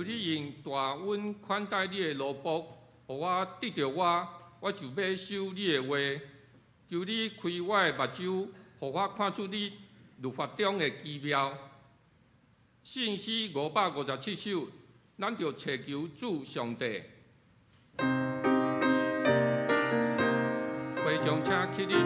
你用大恩款待你的奴仆，互我得着我就要守你的话。求你开我的目睭，互我看出你律法中的奇妙。信诗557首，咱就祈求主上帝。会众请起立。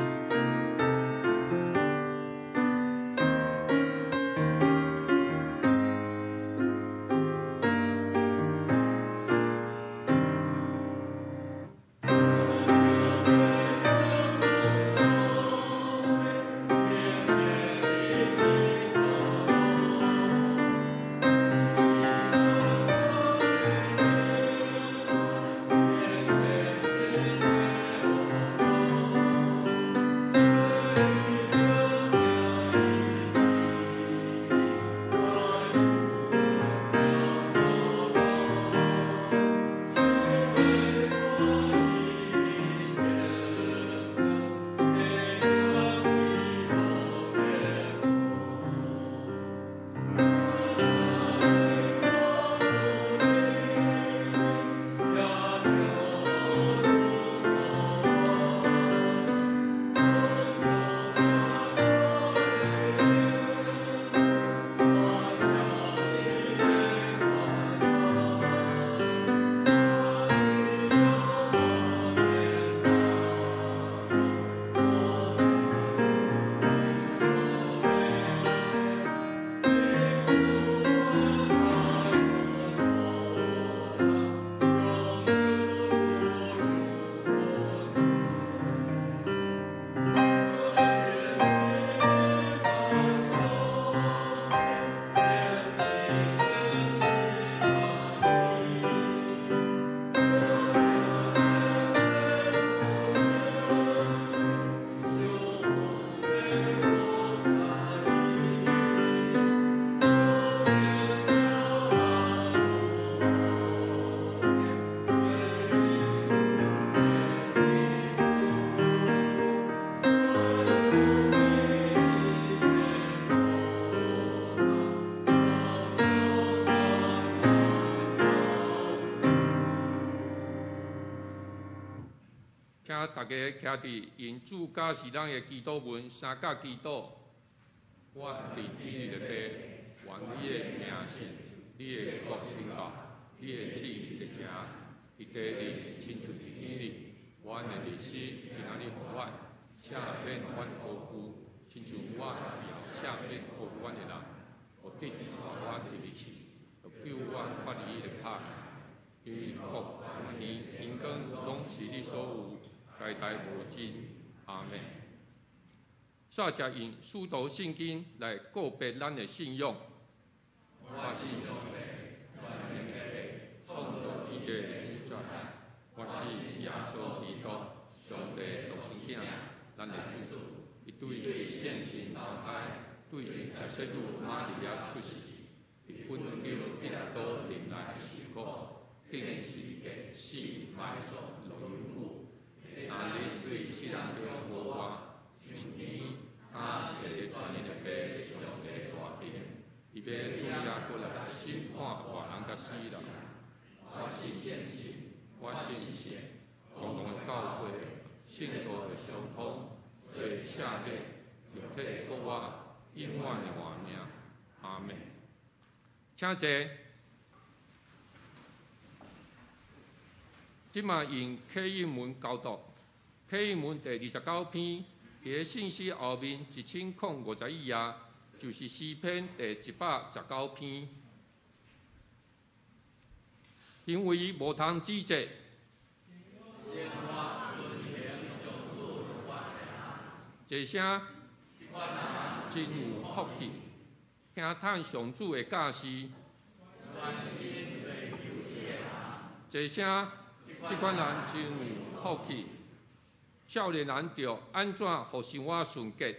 请大家徛伫因主教是咱的祈祷文三角祈祷。我伫天的父，愿你的名圣，你的国临到，你的旨意得行，伫地里亲像伫天里。阮的日子今仔日互阮，赦免阮过负，亲像我也赦免过阮的人。互得我的日子，救我脱离了歹。因国愿意天光拢是你所有。代代无尽，阿门。煞者用使徒圣经来告别咱的信仰。我是上帝，全能的创造宇宙的主宰。我是耶稣基督，上帝独生子，咱的主。伊对伊献身投胎，对伊接受入玛利亚出世，伊本救彼拉多临来受苦，定是给死埋葬轮毂。三日对世人中无我，上天他一个全能的爸，上帝大天，伊要对亚过来审判活人甲死人。我信献信，我信神，共同的教会，信徒的相通，做赦免，肉体国我永远的活命。阿门。请坐。即马用启应文教导。启应文第29篇，伫个信息后面1051页，就是诗篇第119篇。因为无通指责，这声真有福气，听叹上主的教示。这声即款人真有福气。少年人着安怎互生活顺捷？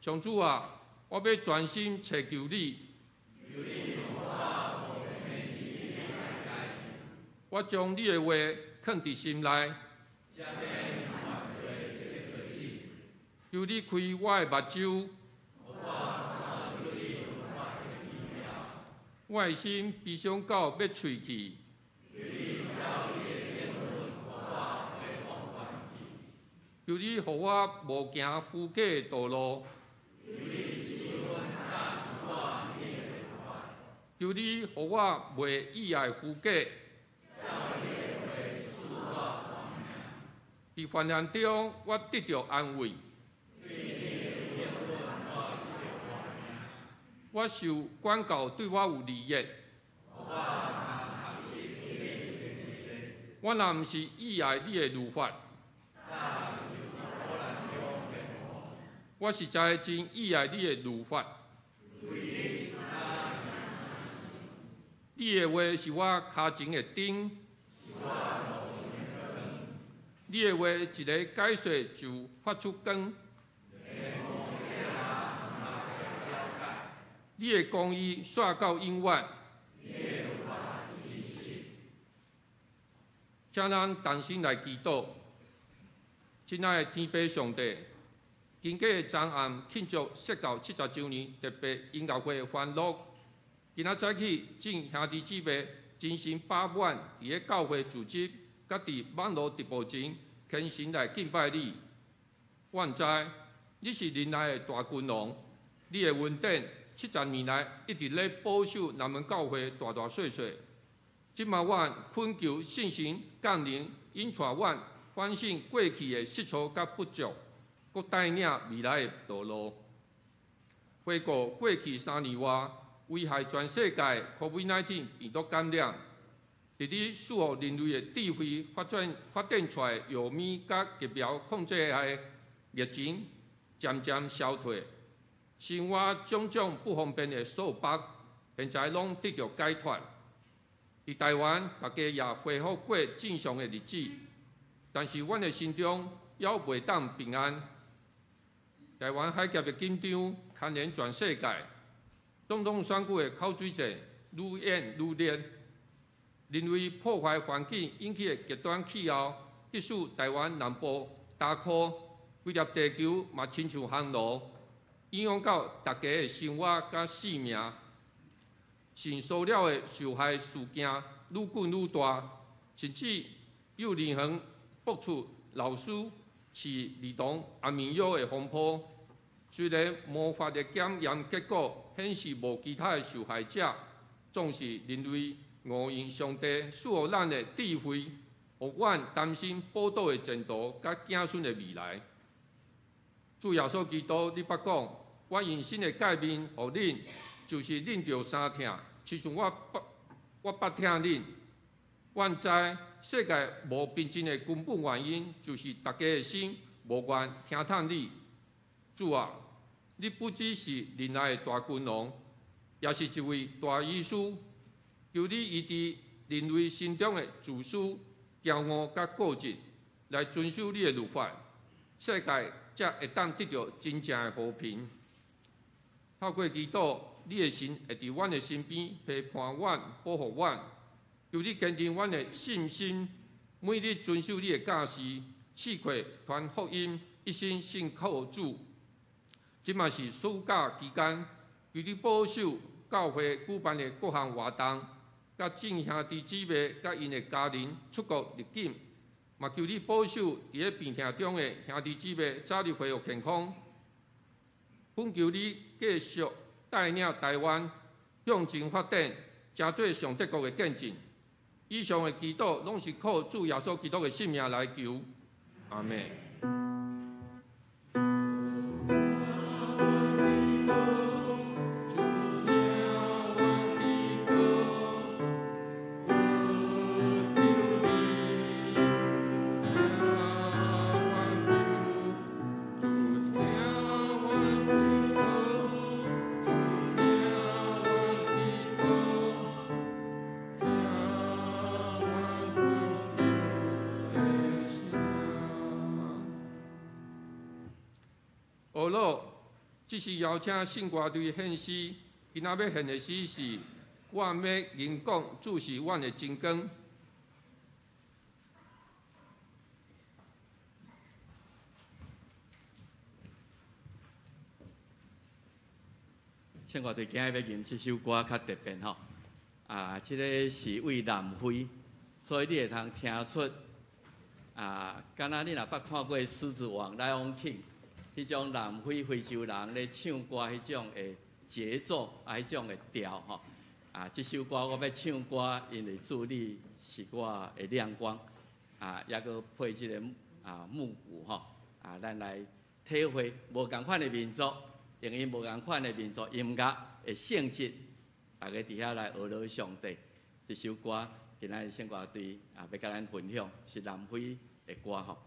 上主啊，我要专心祈求你。我将你的话藏伫心内。求你开我的目睭，我的心悲伤到要碎去。求你，互我无行虚假的道路。求你，互我袂以爱虚假。伫患难中，我得到安慰。我受管教对我有利益。我若毋是以爱你的律法，我实在真以爱你的律法。你的话是我脚前的灯，你的话一个解说就发出光。你的公义刷到永远。请咱同心来祈祷，亲爱的天父上帝，经过昨暗庆祝释教70周年特别音乐会的欢乐，今仔早起，敬兄弟姊妹真心把满伫咧教会组织，甲伫网络直播前虔诚来敬拜你。愿知你是人来的大君王，你的恩典70年来一直咧保守南门教会大大小小。今嘛，阮恳求圣神降临，引带阮反省过去的失错甲不足，佮带领未来的道路。回顾过去3年外危害全世界 COVID-19 病毒感染，伫你赐予人类的智慧发展出来药物甲疫苗控制下的疫情渐渐消退，生活种种不方便的束缚，现在拢得到解脱。伫台湾，大家也恢复过正常的日子，但是阮的心中还袂当平安。台湾海峡的紧张牵连全世界，总统选举的口水战愈演愈烈，人为破坏环境引起的极端气候，致使台湾南部大哭，规粒地球嘛亲像烘炉，影响到大家的生活甲性命。性骚扰的受害事件愈滚愈大，甚至有联合爆出老师是儿童安眠药的风波。虽然魔法的检验结果显示无其他的受害者，总是人类误用上帝赐予咱的智慧，互阮担心报道的前途甲子孙的未来。主耶稣基督，你捌讲，我用新的改变互恁。就是恁着相疼，亲像我捌疼恁。阮知世界无平静的根本原因，就是大家的心无愿听痛你。主啊，你不只是人来的大君王，也是一位大医师。求你医治人类心中的自私、骄傲甲固执，来遵守你的律法，世界才会当得到真正的和平。透过祈祷。你的神会伫阮的身边陪伴阮、保护阮，求你坚定阮的信心，每日遵守你的教示，试过传福音，一心信靠主。即嘛是暑假期间，求你保守教会举办的各项活动，甲众兄弟姊妹甲因的家人出国入境，嘛求你保守伫咧病痛中的兄弟姊妹早日恢复健康。恳求你继续带领台湾向前发展，成做上帝国的见证。以上的祈祷拢是靠主耶稣基督的性命来求。阿门。学老，这是邀请圣歌队献诗，今仔要献的诗是我要吟讲主是阮的真光。圣歌队今仔要吟这首歌较特别吼，即个是为南非，所以你会通听出敢若你若捌看过《狮子王》Lion King， 迄种南非非洲人咧唱歌迄种的节奏迄种的调吼。即首歌我要唱歌，因为助力是我的亮光抑阁配即个木鼓吼咱来体会无共款的民族，用伊无共款的民族音乐的性质，大家伫遐来学习上帝。这首歌今仔日圣歌队要甲咱分享，是南非的歌吼。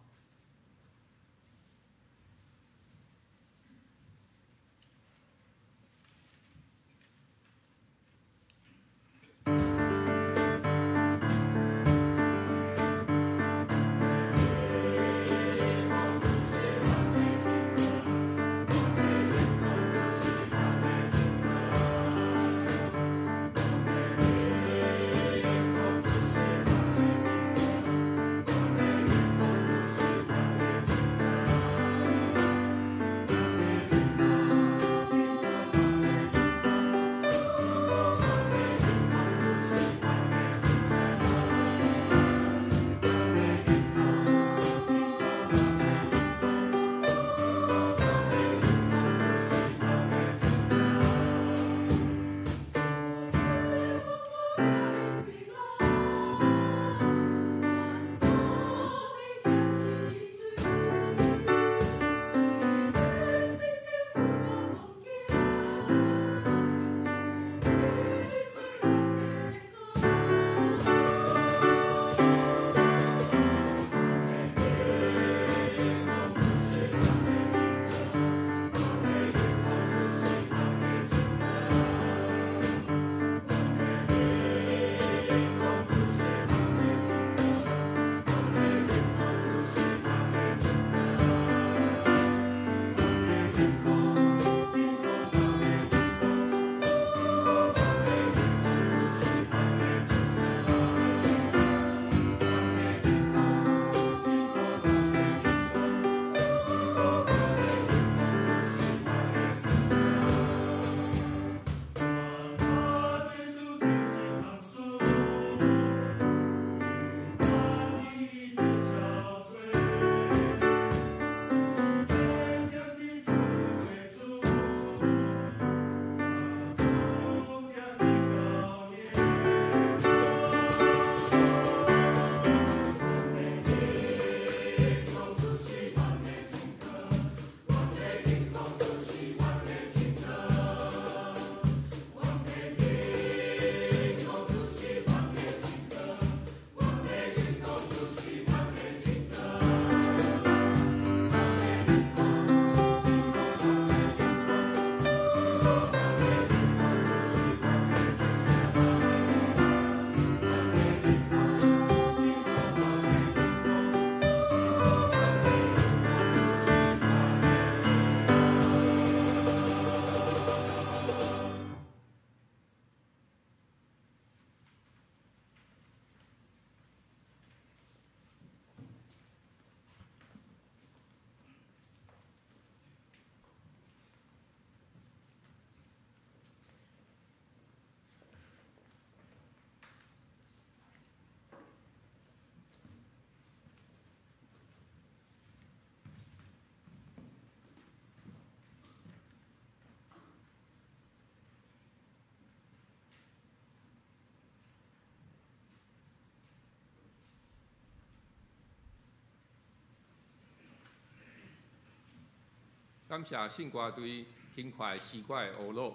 感谢圣歌队轻快四怪的学路，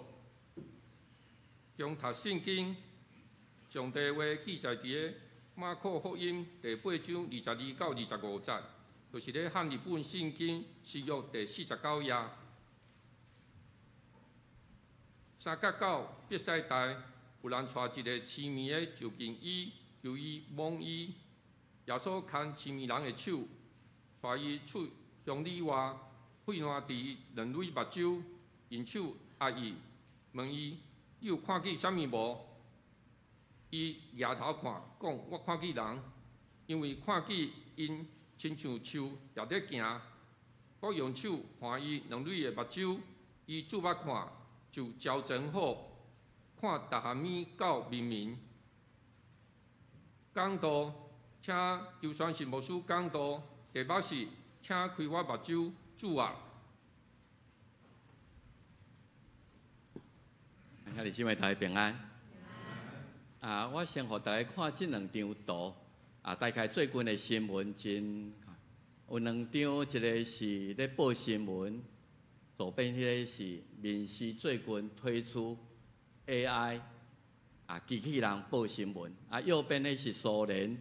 将读圣经、上帝话记载伫个马可福音第8章22到25节，就是咧汉日本圣经新约第49页。3角到伯西大，有人带一个痴迷的就近伊，求伊摸伊。耶稣牵痴迷人的手，带伊出乡里外。血烂伫两蕊目睭，因手压伊，问伊：你有看见啥物无？伊抬头看，讲：我看见人，因为看见因亲像树也在行。我用手看伊两蕊的目睭，伊注目看就焦真好，看逐项物到明明。讲道，请周宣信牧师讲道。题目是，请开我目睭，主啊！兄弟姊妹大家平安。我先互大家看这两张图。大概最近的新闻真有两张，一个是咧报新闻，左边迄个是民视最近推出 AI 机器人报新闻，右边迄是苏联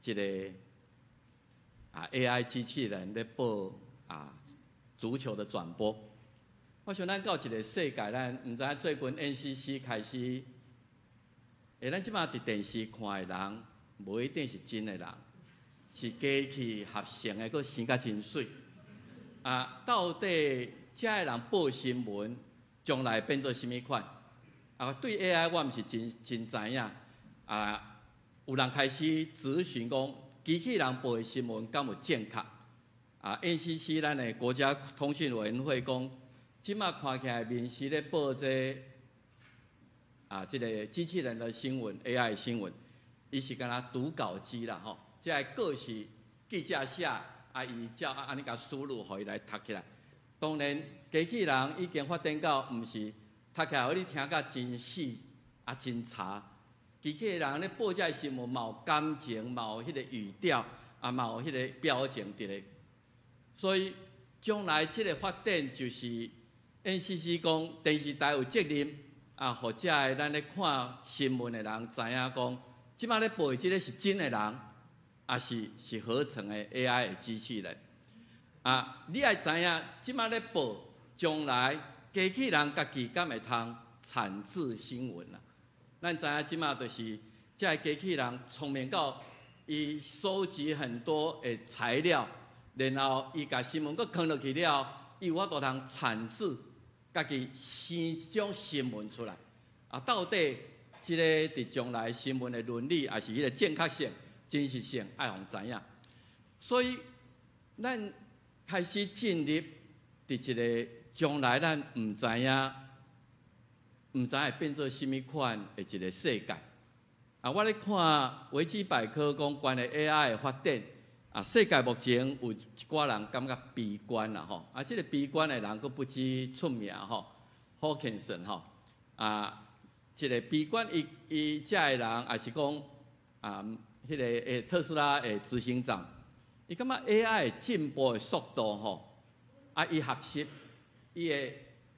一个AI 机器人咧报足球的转播。我想咱到一个世界，咱毋知影最近 NCC 开始，咱即马伫电视看的人，无一定是真的人，是机器合成的，佫生甲真水。到底遮个人报新闻，将来变做甚物款？对 AI 我毋是真知影。有人开始咨询讲，机器人报的新闻敢有正确？NCC 咱的国家通讯委员会讲，即马看起来民视咧报这个机器人的新闻 AI 的新闻，伊是敢若读稿机啦吼，即个稿是记者写，伊照安尼甲输入，互伊来读起来。当然，机器人已经发展到毋是读起来，互你听甲真死真差。机器人咧报这新闻，嘛有感情，嘛有迄个语调，嘛有迄个表情伫咧。所以将来即个发展就是 NCC 讲电视台有责任或者咱咧看新闻的人知影讲，即摆咧报的即个是真的人，是合成的 AI 的机器人。你爱知影，即摆咧报将来机器人家己敢会通产制新闻啦？咱知影即摆就是这个机器人聪明到伊收集很多的材料。然后，伊甲新闻搁放落去了，伊有法度通产制，家己生一种新闻出来。到底即个伫将来新闻的伦理，还是迄个正确性、真实性，爱互知影。所以，咱开始进入伫一个将来咱毋知影会变做甚物款的一个世界。我咧看维基百科讲关于 AI 的发展。世界目前有一寡人感觉悲观啦吼，这个悲观的人佫不止出名吼 ，Hawkinson 吼，这个悲观伊遮个人也是讲迄个特斯拉的执行长，伊感觉 AI 的进步的速度吼，伊学习伊的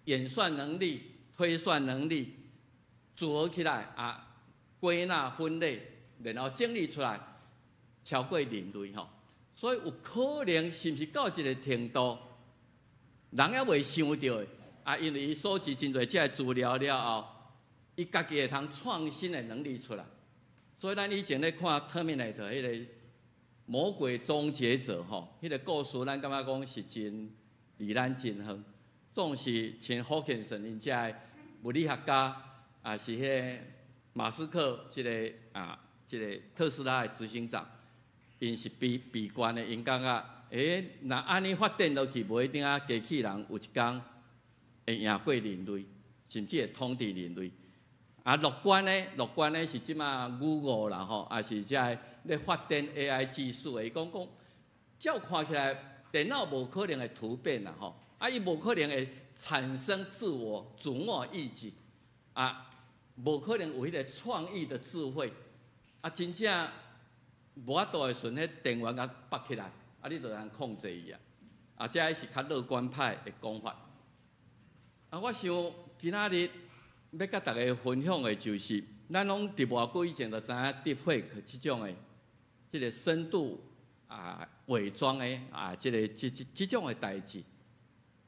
演算能力、推算能力组合起来归纳分类，然后整理出来，超过人类吼。所以有可能是毋是到一个程度，人也未想到的因为伊收集真侪这个资料了后，伊家己会通创新的能力出来。所以咱以前咧看《Terminator》迄个魔鬼终结者吼，迄个故事咱感觉讲是真离咱真远。总是像霍金森因遮个物理学家，是迄个马斯克即个特斯拉的执行长。因是悲观的，因感觉，若安尼发展落去，无一定机器人有一天会赢过人类，甚至会统治人类。乐观呢是即马Google啦吼，也是遮咧发展 AI 技术的。伊讲，照看起来，电脑无可能会突变啦吼，伊无可能会产生自我意志，无可能有迄个创意的智慧，真正。无法度会顺迄电源甲拔起来，你就通控制伊这是较乐观派的讲法。我想今仔日要甲大家分享的就是，咱拢伫偌久以前就知影 Deepfake 即种的，即个深度伪装的即种的代志，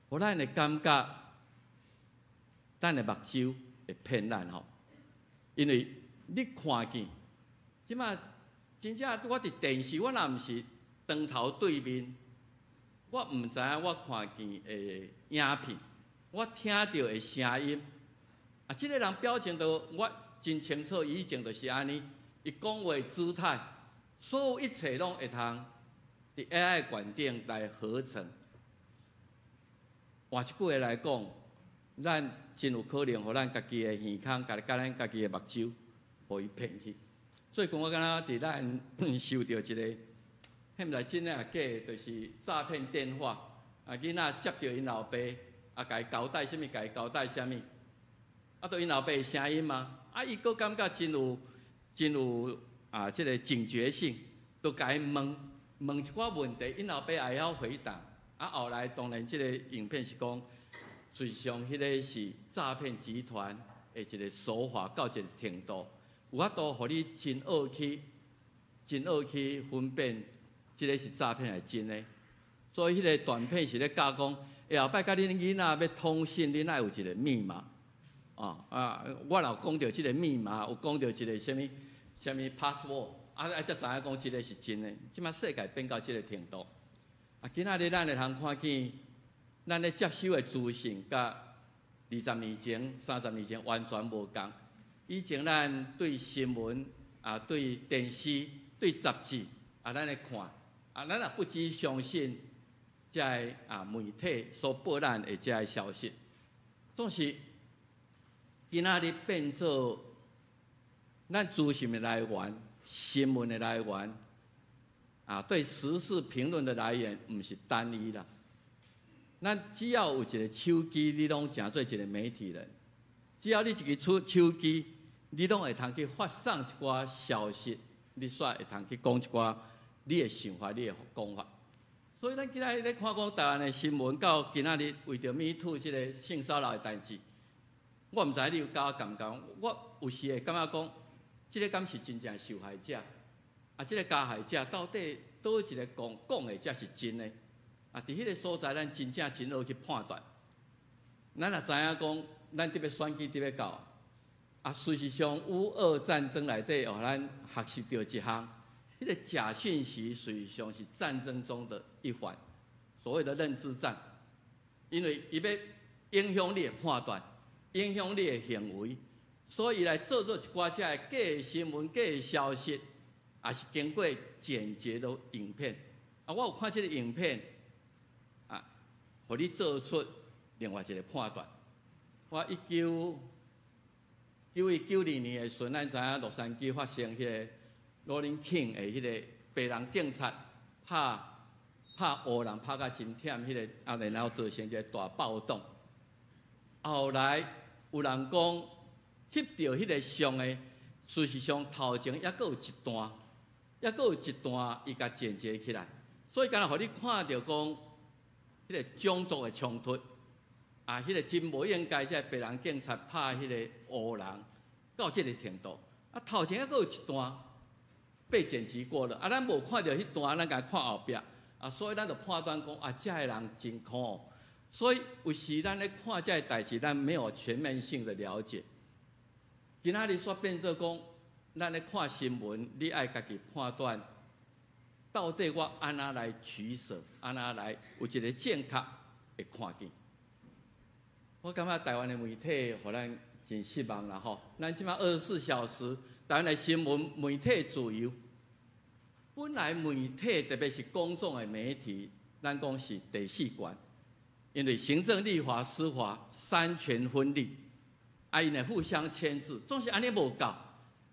互咱会感觉，咱的目睭会骗咱吼，因为你看见，即马。真正我伫电视，我若毋是当头对面，我毋知影我看见的影片，我听到的声音，即个人表情都我真清楚，以前就是安尼，伊讲话姿态，所有一切拢会通伫 AI 观点来合成。换一句话来讲，咱真有可能互咱家己的耳孔，甲咱家己的目睭，互伊骗去。所以讲，我敢若伫咱收到一个，迄毋知真诶假的，就是诈骗电话。囡仔接到因老爸，甲伊交代啥物，甲伊交代啥物，都因老爸的声音嘛。伊佫感觉真有即个警觉性，都甲伊问一寡问题，因老爸也晓回答。后来当然，即个影片是讲，实际上迄个是诈骗集团的一个手法到一个程度，有法度互你真恶去分辨，即个是诈骗还是真的。所以迄个短片是咧教讲，后摆甲恁囡仔要通信，恁爱有一个密码。我若讲到即个密码，有讲到一个啥物 password， 才知影讲即个是真的。即摆世界变到即个程度。今仔日咱会通看见，咱咧接收的资讯，甲20年前、30年前完全无共。以前咱对新闻、对电视、对杂志，咱咧看，咱也不只相信这媒体所报咱的这消息，总是今仔日变做咱资讯的来源、新闻的来源。对时事评论的来源，毋是单一啦。咱只要有一个手机，你拢成做一个媒体人。只要你一个手机，你拢会通去发送一寡消息，你煞会通去讲一寡你的想法、你的讲法。所以咱今仔日咧看讲台湾的新闻，到今仔日为着 Me Too 即个性骚扰的代志，我毋知你有感觉？我有时会感觉讲，即个敢是真正受害者？即个加害者到底倒一个讲的才是真的？伫迄个所在，咱真正真好去判断。咱也知影讲，咱特别选举特别到，事实上，乌俄战争内底，互咱学习到一项，迄个假讯息实际上是战争中的一环，所谓的认知战，因为伊要影响你的判断，影响你的行为，所以来做一寡假的新闻、假的消息。也是经过剪辑的影片，我有看这个影片，互你做出另外一个判断。我1992年的时阵，咱知影洛杉矶发生迄个罗林 King 的迄个白人警察拍黑人拍甲真忝，迄个然后造成一个大暴动。后来有人讲翕到迄个相的，事实上头前还佫有一段。伊甲剪辑起来，所以敢若互你看到讲，迄个种族的冲突，迄个真无应该，即白人警察拍迄个黑人，到即个程度。头前还佫有一段被剪辑过了，咱无看到迄段，咱甲看后壁，所以咱就判断讲，遮个人真苦。所以有时咱咧看遮个代志，咱没有全面性的了解。今仔日煞变做讲。咱咧看新闻，你爱家己判断，到底我安怎来取舍，安怎来有一个正确的看见。我感觉台湾的媒体，互咱真失望啦吼！咱即摆24小时，台湾的新闻媒体自由，本来媒体特别是公众的媒体，咱讲是第4关，因为行政、立法、司法3权分立，因会互相牵制，总是安尼无够。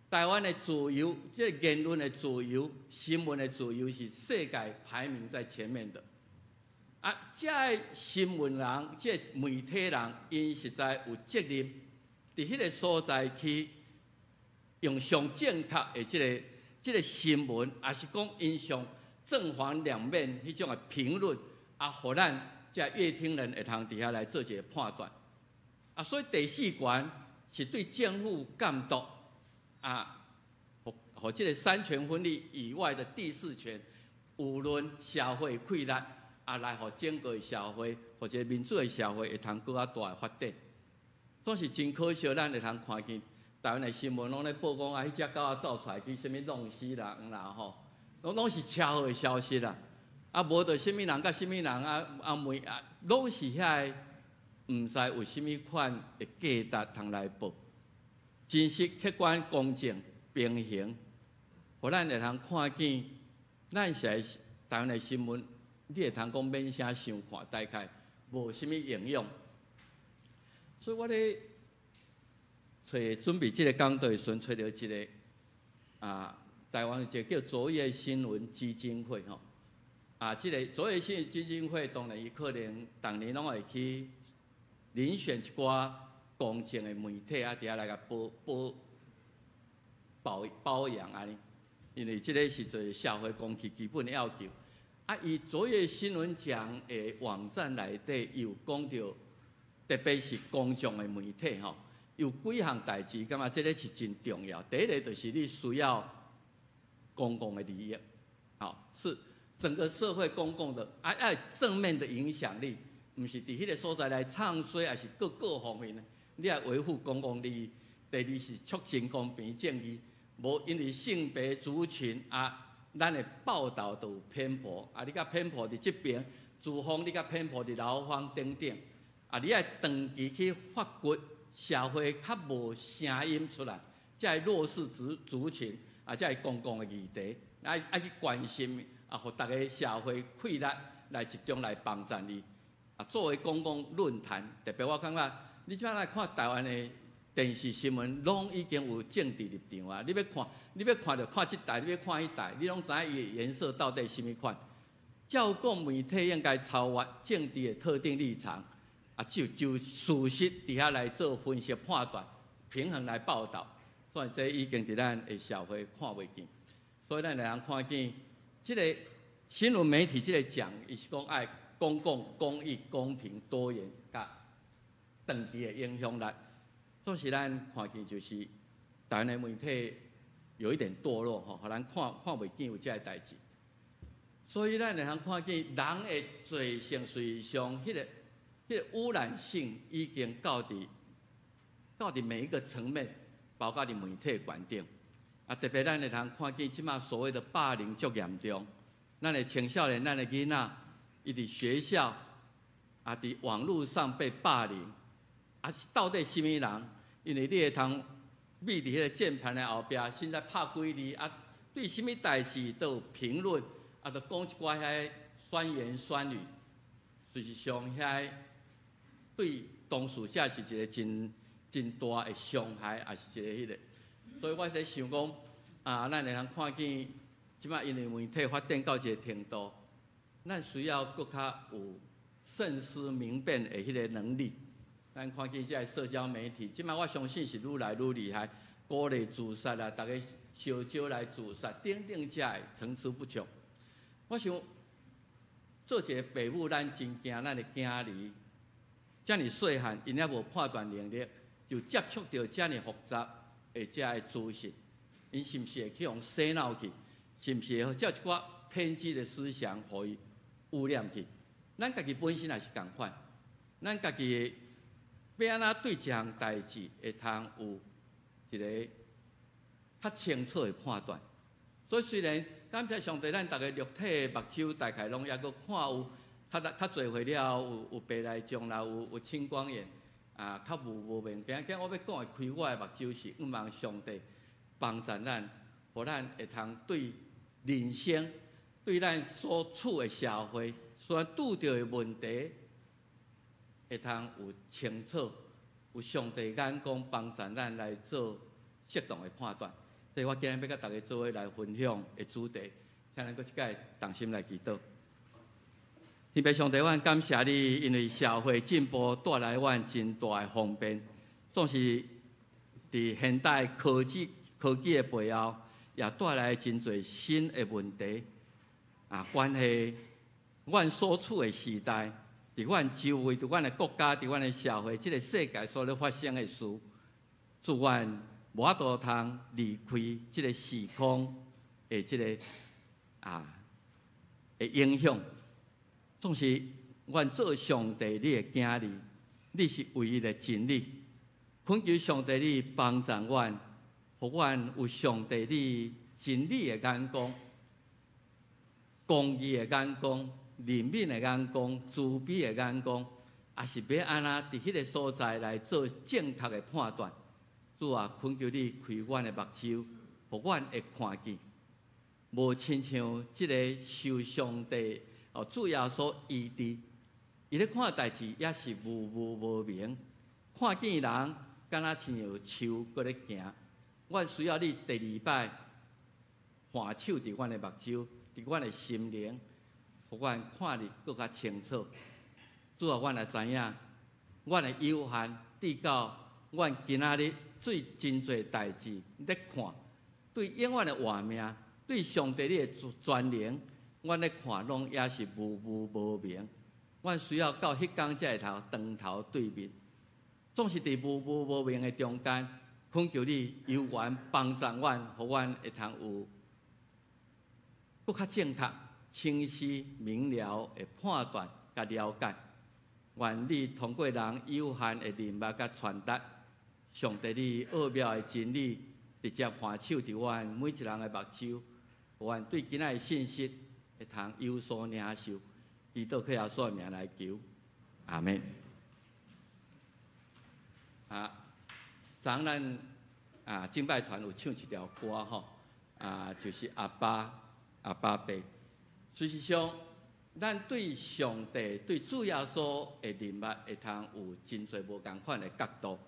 台湾的自由，这个言论的自由、新闻的自由是世界排名在前面的。这个新闻人、这个媒体人，因实在有责任，伫迄个所在去用上正确的这个新闻，也是讲因上正反两面迄种的评论，互咱这阅听人会通伫遐来做一个判断。所以第4关是对政府监督。和这个3权分立以外的第4权，无论社会溃烂，来和整个社会或者民主的社会会通更加大的发展。总是真可惜，咱会通看见台湾的新闻拢咧报讲迄只狗走出来去什么弄死人啦吼，拢是车祸的消息啦，无着什么人甲什么人拢是遐毋知有什么款的价值通来报。真实、客观、公正、平衡，互咱会通看见，咱台湾的新闻，你会通讲免啥想看，大概无什么营养。所以我咧准备这个讲道的时阵，找到一个台湾有一个叫卓越新闻基金会吼。这个卓越新闻基金会当然伊可能逐年拢会去遴选一寡公正的媒体伫遐来甲保养安尼，因为这个是做社会公器基本的要求。以卓越新闻奖的网站内底有讲到，特别是公众的媒体吼，有几项代志，感觉这个是真重要。第一个就是你需要公共的利益，是整个社会公共的要正面的影响力，唔是伫迄个所在来唱衰，还是各方面呢？你要维护公共利益。第二是促进公平正义，无因为性别族群咱的报道都有偏颇，你甲偏颇伫这边，资方你甲偏颇伫劳方等等，你要长期去发掘社会较无声音出来，才会弱势族群才会公共的议题，爱去关心，互大家社会气力来集中来帮助你。作为公共论坛，特别我感觉，你即摆来看台湾的电视新闻，拢已经有政治立场啊！你要看就看这台，你要看迄台，你拢知影伊的颜色到底什么款。照讲媒体应该超越政治的特定立场，就事实底下来做分析判断，平衡来报道。所以这已经伫咱的社会看袂见，所以咱来看见这个新闻媒体这个奖，伊是讲爱公共、公益、公平、多元甲长期的影响力。总是咱看见就是台湾的媒体有一点堕落吼，互咱看袂见有这个代志。所以咱会通看见人的罪行实上，迄个污染性已经到伫每一个层面，包括伫媒体观点。特别咱会通看见即马所谓的霸凌足严重，咱的青少年、咱的囡仔，伊伫学校伫网络上被霸凌，是到底什么人？因为你会通秘伫迄个键盘的后壁，现在拍几字对什么代志都有评论，就讲一寡遐酸言酸语，事实上遐对当事者是一个真大的伤害，也是一个迄个。所以我在想讲，咱会通看见，即摆因为媒体发展到一个程度，咱需要更较有慎思明辨的迄个能力。咱看见这社交媒体，即摆我相信是愈来愈厉害，鼓励自杀大家烧酒来自杀，等等这层出不穷。我想做一个父母，咱真惊咱的囝儿，遮尔细汉，因还无判断能力，就接触到遮尔复杂的这个资讯，因是毋是会去用洗脑去？是毋是会叫一寡偏激的思想，互伊污染去？咱家己本身也是共款，咱家己要安怎对一项代志会通有一个较清楚的判断。所以虽然感谢上帝，咱大家肉体目睭大概拢抑阁看有较侪回了，有白内障啦，有青光眼较无明病。今我要讲的开我的目睭是，希望上帝帮助咱，互咱会通对人生、对咱所处的社会，所拄到的问题，会通有清楚，有上帝眼光帮助咱来做适当的判断。所以我今日要甲大家做伙来分享的主题，请咱搁一摆同心来祈祷。天父上帝，阮感谢你，因为社会进步带来阮真大的方便，总是伫现代科技的背后，也带来真侪新的问题关系阮所处的时代，伫阮周围、伫阮的国家、伫阮的社会，这个世界所咧发生的事，祝阮无法度通离开这个时空的这个的影响。总是阮做上帝你的囝儿，你是唯一的真理。恳求上帝你帮助阮，互阮有上帝你真理的眼光、公义的眼光、怜悯的眼光、慈悲的眼光，也是要安怎伫迄个所在来做正确的判断。主啊，恳求你开阮的目睭，互阮会看见，无亲像即个受上帝主要所医治，伊咧看代志也是无明，看见人敢若亲像树搁咧行。阮需要你第二摆换手伫阮的目睭，伫阮的心灵，互阮看得搁较清楚。主啊，阮也知影，阮的有限，至到阮今仔日最真侪代志咧看，对永远的活命，对上帝你的全能，阮咧看拢也是模糊无明。阮需要到迄天才会长头对面，总是伫模糊无明的中间，恳求你有缘帮助阮，互阮会通有搁较正确、清晰、明了的判断甲了解。愿你通过人有限的人脉甲传达，上帝你奥妙的真理，直接换手伫阮每一人的目睭，互阮对今仔的信息会通有所领受。以道客耶稣的名来求，阿门。昨咱敬拜团有唱一条歌吼，就是阿爸爸。事实上，咱对上帝、对主耶稣的人脉会通有真侪无同款的角度。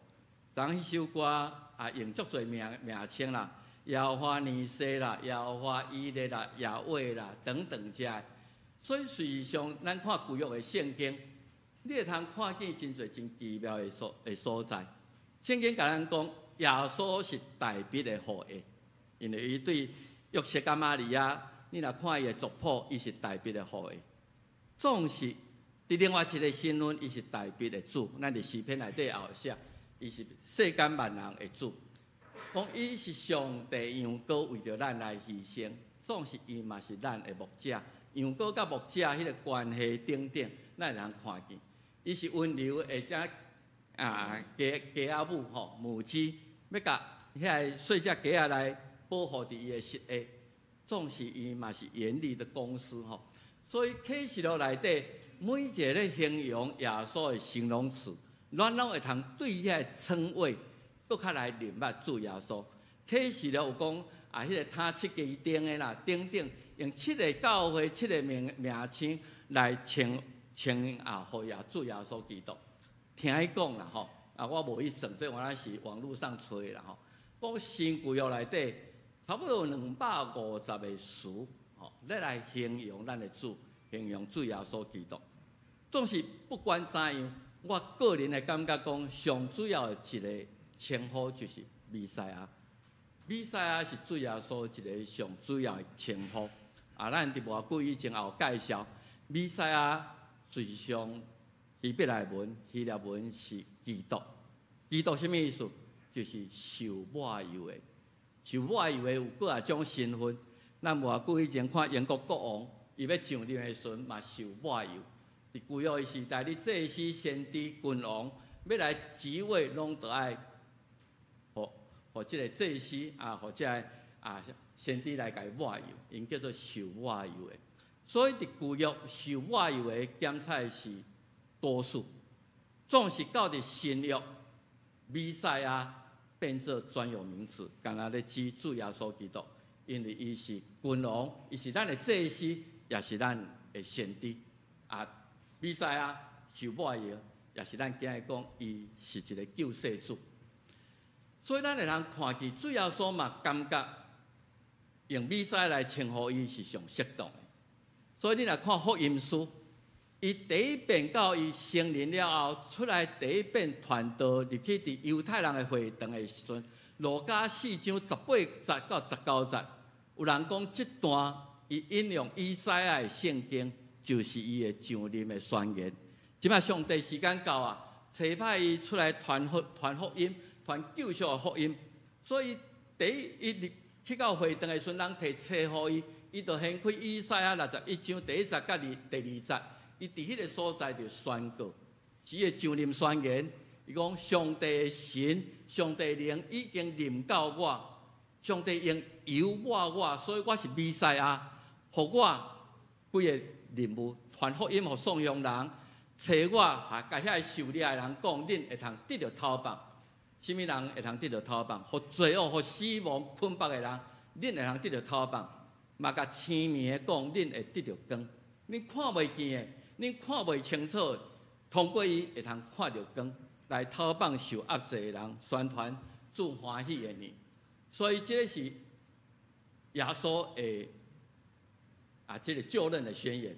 昨迄首歌用足侪名称啦，耶和华尼西啦，耶和华以勒啦，耶伟啦等等遮。所以事实上，咱看旧约的圣经，你会通看见真侪真奇妙的所在。圣经甲咱讲，耶稣是大笔的后裔，因为伊对约瑟甲玛利亚，你若看伊的族谱，伊是大笔的后裔。总是伫另外一个身份，伊是大笔的主。咱伫诗篇内底也有写，伊是世间万人的主。讲伊是上帝羊羔，为着咱来牺牲。总是伊嘛是咱的牧者。羊羔甲牧者迄个关系等等，咱会通看见。伊是温柔的家母吼母鸡，要甲遐细只鸡仔来保护伫伊的膝下。总是伊嘛是严厉的公司吼。所以启示录内底每一个咧形容耶稣的形容词，咱拢会通对遐称谓，搁较来明白主耶稣。启示录有讲迄个他7基钉的啦，等等。用7个教会、7个名称来称互主耶稣基督。听伊讲啦吼，我无去算，这原来是网络上吹啦吼。讲新旧约内底差不多250个词，吼，来形容咱的主，形容主耶稣基督。总是不管怎样，我个人的感觉讲，上主要的一个称呼就是弥赛亚。弥赛亚是主耶稣一个上主要的称呼。咱伫偌久以前也有介绍，弥赛亚实际上希伯来文、希腊文是基督。基督什么意思？就是受抹油的。受抹油的有各啊种身份。咱偌久以前看英国国王，伊要上任的时阵嘛受抹油。伫旧约的时代，你祭司、先知、君王要来即位，拢得爱，互即个祭司互即个先知来甲伊抹油，因叫做受抹油的。所以伫旧约受抹油的检采是多数，总是到伫新约，弥赛亚变做专有名词，干那咧指主耶稣基督，因为伊是君王，伊是咱的祭司，也是咱的先知。弥赛亚受抹油，也是咱今日讲，伊是一个救世主。所以咱会通看见主耶稣嘛，感觉用弥赛亚来称呼伊是上适当的。所以你若看福音书，伊第一遍到伊成年了后，出来第一遍传道入去伫犹太人的会堂的时阵，路加4章18节到19节，有人讲这段伊引用以赛亚的圣经，就是伊的上任的宣言。即摆上帝时间到找派伊出来传福音。传救赎的福音，所以伊去到会堂的时阵，人摕册互伊，伊就掀开以赛亚61章第1节甲第2节，伊伫迄个所在就宣告，是伊的上任宣言。伊讲上帝的神、上帝灵已经临到我，上帝用油抹我，所以我是弥赛亚，互我几个任务，传福音互送乡人，找我甲遐受掠的人讲，恁会通得到头棒。什么人会通得到头棒？互罪恶、互死亡捆绑的人，恁会通得到头棒。嘛，甲清明的讲，恁会得到光。恁看袂见的，恁看袂清楚的，通过伊会通看到光。来讨放受压制的人，宣传祝欢喜的年。所以这个是耶稣的这个就任的宣言。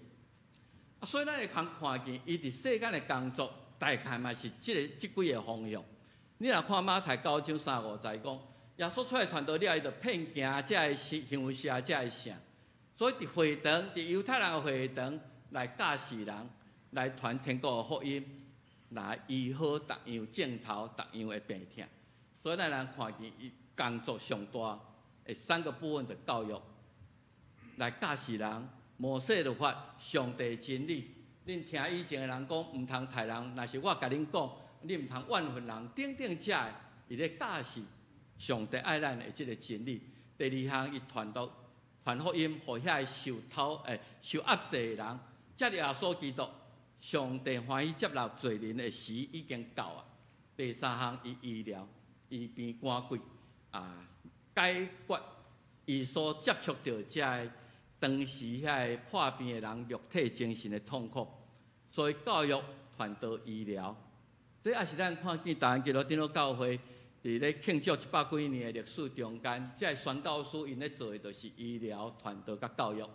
所以咱会看见伊伫世间的工作，大概嘛是即几个方向。你若看马太9章350讲，耶稣出来传道了，伊就骗行这个乡下这个城，所以伫会堂，伫犹太人的会堂来教示人，来传天国的福音，来医好逐样症头、逐样的病痛。所以咱人看见伊工作上大的3个部分的教育，来教示人。摩西律法、上帝真理，恁听以前的人讲，毋通杀人。若是我甲恁讲，你毋通怨恨人。等等这个，伊咧教示上帝爱咱的即个真理。第2项，伊传福音，互遐受压制的人，接耶稣基督，上帝欢喜接纳罪人的时已经到啊。第3项，伊医疗、医病赶鬼解决伊所接触到这个。当时遐破病的人，肉体、精神的痛苦，所以教育、传道、医疗，这也是咱看见台湾基督长老教会伫咧庆祝100几年的历史中间，这宣教师因咧做的，就是医疗、传道甲教育，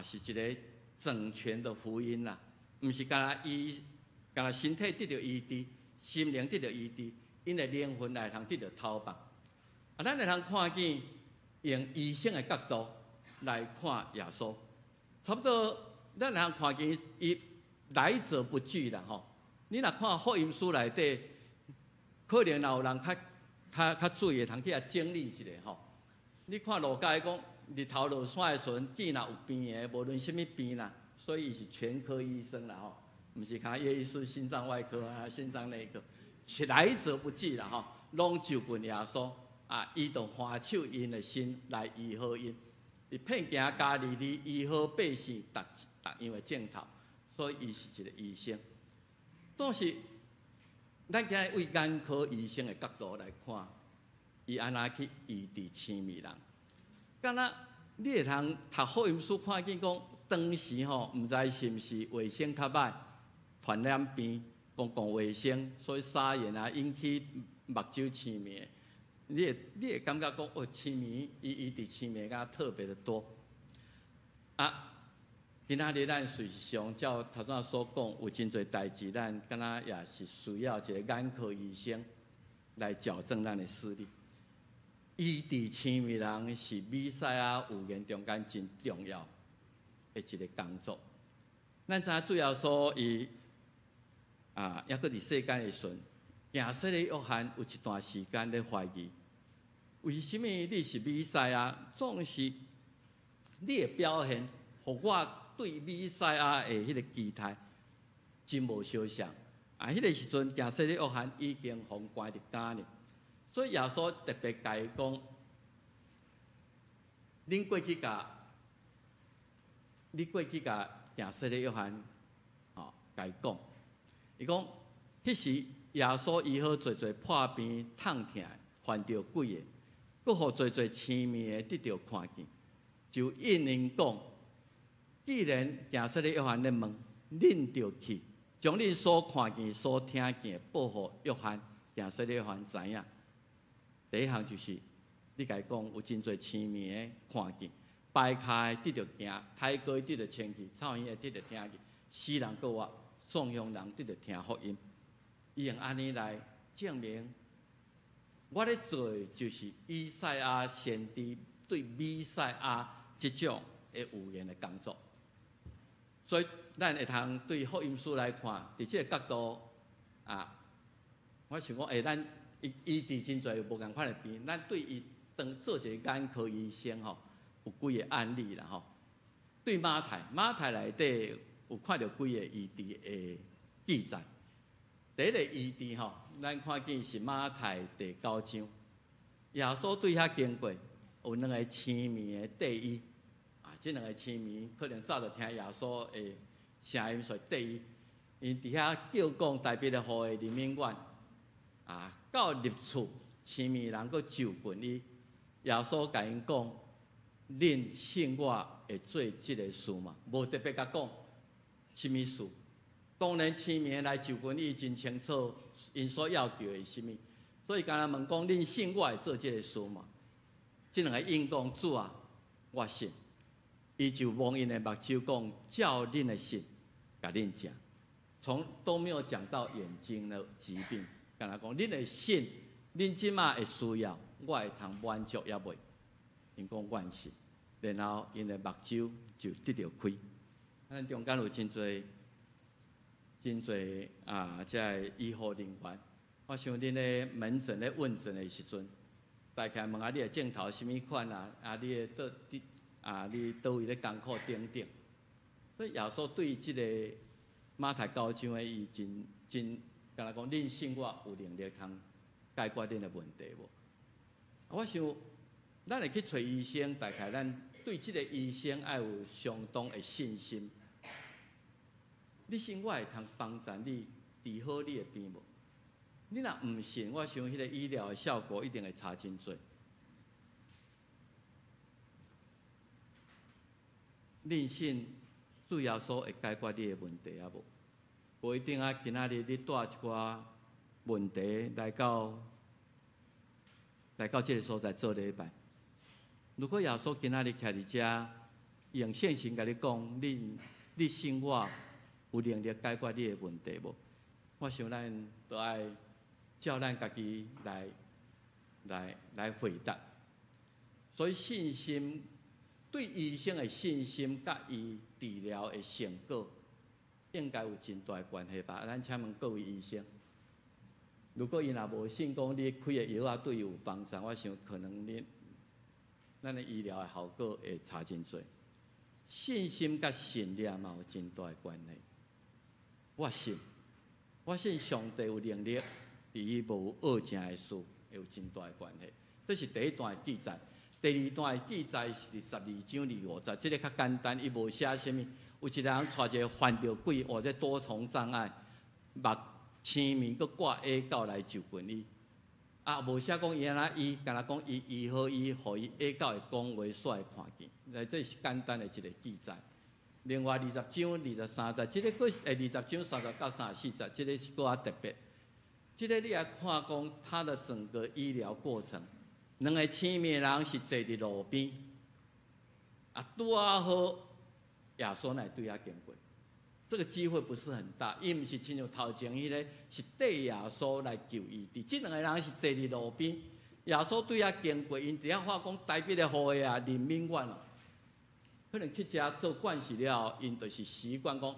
是一个整全的福音啦，毋是干那身体得到医治，心灵得到医治，因的灵魂来通得到讨放。咱会通看见用医生的角度。来看耶稣，差不多咱人看见伊来者不拒啦吼。你若看福音书内底，可能若有人较注意，通去遐整理一下吼。你看路加讲，日头落山的时阵，见若有病的，无论什么病啦，所以伊是全科医生啦吼，毋是看叶医师心脏外科心脏内科，来者不拒啦吼，拢就近耶稣伊就欢手因的心来医好因。伊骗行家己医好百姓逐样的症头，所以伊是一个医生。总是咱今日为眼科医生的角度来看，伊安那去医治痴迷人。敢若你会通读福音书看见讲，当时吼毋知是毋是卫生较歹，传染病、公共卫生，所以沙眼引起目睭痴迷。你会感觉讲哦，痴迷伊伫痴迷甲特别的多今仔日咱事实上，照头先所讲，有真侪代志，咱敢若也是需要一个眼科医生来矫正咱的视力。医治痴迷人是弥赛亚预言中间真重要的一个工作。咱知影主要说伊抑搁伫世间的时阵。行洗的约翰有一段时间咧怀疑，为什么你是弥赛亚？总是你的表现，互我对弥赛亚的迄个期待真无相像。迄个时阵，行洗的约翰已经互关伫监里，所以耶稣特别甲伊讲：，你过去甲行洗的约翰，甲伊讲，伊讲迄时。耶稣医好侪侪破病、痛痛、犯着鬼的，佮互侪侪痴迷的得到看见。就应因讲，既然行洗的约翰咧问，恁就去将恁所看见、所听见报互约翰，行洗的约翰知影。第一项就是，你甲伊讲有真侪痴迷的看见，摆开得到行，抬高得到清气，草耳得到听见，死人佮我壮阳人得到听福音。伊用安尼来证明，我咧做的就是以赛亚先知对弥赛亚即种的预言的工作。所以，咱会通对福音书来看，伫即个角度我想讲，咱医治真侪无共款的病，咱对伊当做一个眼科医生吼，有几个案例啦吼。对马太内底有看到几个医治的记载。第一个医治吼，咱看见是马太第9章，耶稣对遐经过，有2个痴迷的帝医，这2个痴迷可能早就听耶稣的声音，所以帝医，因伫遐叫讲代表的互的人民院，到入厝，痴迷人佫就近伊，耶稣甲因讲，恁信我会做即个事嘛，无特别甲讲什么事。当然青面来就军，伊真清楚因所要求的是啥物，所以敢若问讲恁信我会做这个事嘛？即两个应讲主啊，我信。伊就望因的目睭讲，照恁的信，甲恁讲，都没有讲到眼睛的疾病，敢若讲恁的信，恁即马会需要，我会通满足也袂。因讲我信，然后因的目睭就得到开。咱中间有真侪即个医护人员，我想恁咧门诊咧问诊的时阵，大概问下你的镜头什么款啊？你的你倒位咧艰苦等等，所以耶稣对即个马太高长的伊真，敢若讲恁信我有能力通解决恁的问题无？我想咱会去找医生，大概咱对即个医生要有相当的信心。你信我会通帮助你治好你的病无？你若毋信，我想迄个医疗的效果一定会差真多。恁信主耶稣会解决你的问题啊无？无一定啊，今仔日你带一寡问题来到这个所在做礼拜。如果耶稣今仔日徛伫遮，用信心甲你讲，你信我有能力解决你的问题无？我想咱都爱照咱家己来回答。所以信心。对医生的信心，甲伊治疗的成果，应该有真大关系吧？咱请问各位医生，如果伊若无信讲你开的药啊对伊有帮助，我想可能咱的医疗的效果会差真多。信心甲信念嘛有真大关系。我信上帝有能力，伫伊无恶正的事有真大关系。这是第一段的记载。第二段的记载是12章50，这个较简单，伊无写什么。有一个人带一个犯着鬼或者多重障碍，目青面，佮挂下狗来就近伊。无写讲伊安那伊，敢若讲伊医好伊，互伊下狗会讲话，煞会看见。这是简单的一个记载。另外20章23节，这个佫是20章30到34节，这个是佫较特别。这个你来看讲他的整个医疗过程。两个青面人是坐伫路边，拄好耶稣来对遐经过。这个机会不是很大，伊毋是亲像头前迄个，是缀耶稣来救伊。这两个人是坐伫路边，耶稣对遐经过，因伫遐话讲台北的护的林敏远哦，可能去遮做管事了后，因就是习惯讲，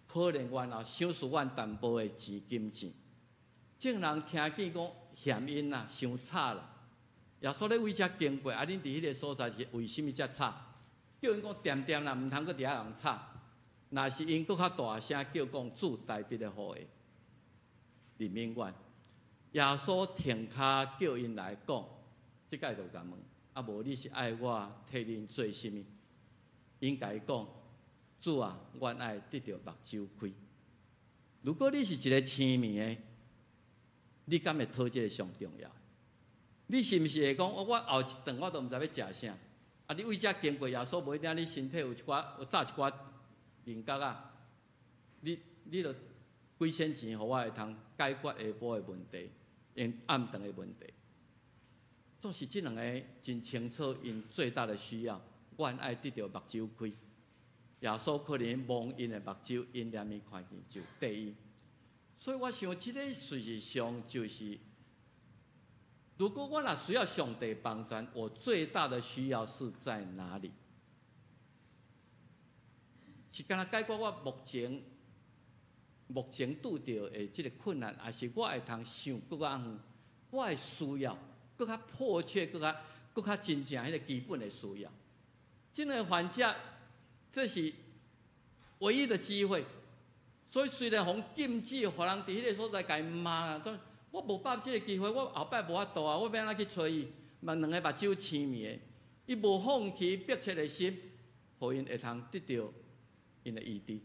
可能阮后想输阮淡薄的金钱。众人听见讲嫌因啦，伤吵啦。耶稣咧为遮经过，恁伫迄个所在是为什么遮吵？叫因讲点点啦，毋通搁伫遐人吵。若是因搁较大声叫讲主台北的护的林敏远，耶稣停骹叫因来讲，即个就甲问：无你是爱我替恁做甚物？因甲伊讲：主啊，阮爱得到目睭开。如果你是一个青面的，你敢会讨这个上重要？你是毋是会讲，我后一顿我都毋知要食啥？你为遮经过耶稣，无一定你身体有炸一寡面角啊？你著几仙钱，互我会通解决下晡的问题，因暗顿的问题。总是这两个真清楚因最大的需要，阮爱得到目睭开。耶稣可能望因的目睭，因念伊看见就得伊。所以我想，这个事实上就是。如果我若需要上帝帮助，我最大的需要是在哪里？是干那解决我目前拄到的这个困难，还是我会通想更较远？我的需要更较迫切，更较真正迄个基本的需要。这个患者，这是唯一的机会。所以虽然互禁止，互人伫迄个所在甲伊骂啦。我无把握这个机会，我后摆无法度啊！我要安怎去找伊？嘛，两个目睭青面的，伊无放弃迫切的心，互因会通得到因的医治。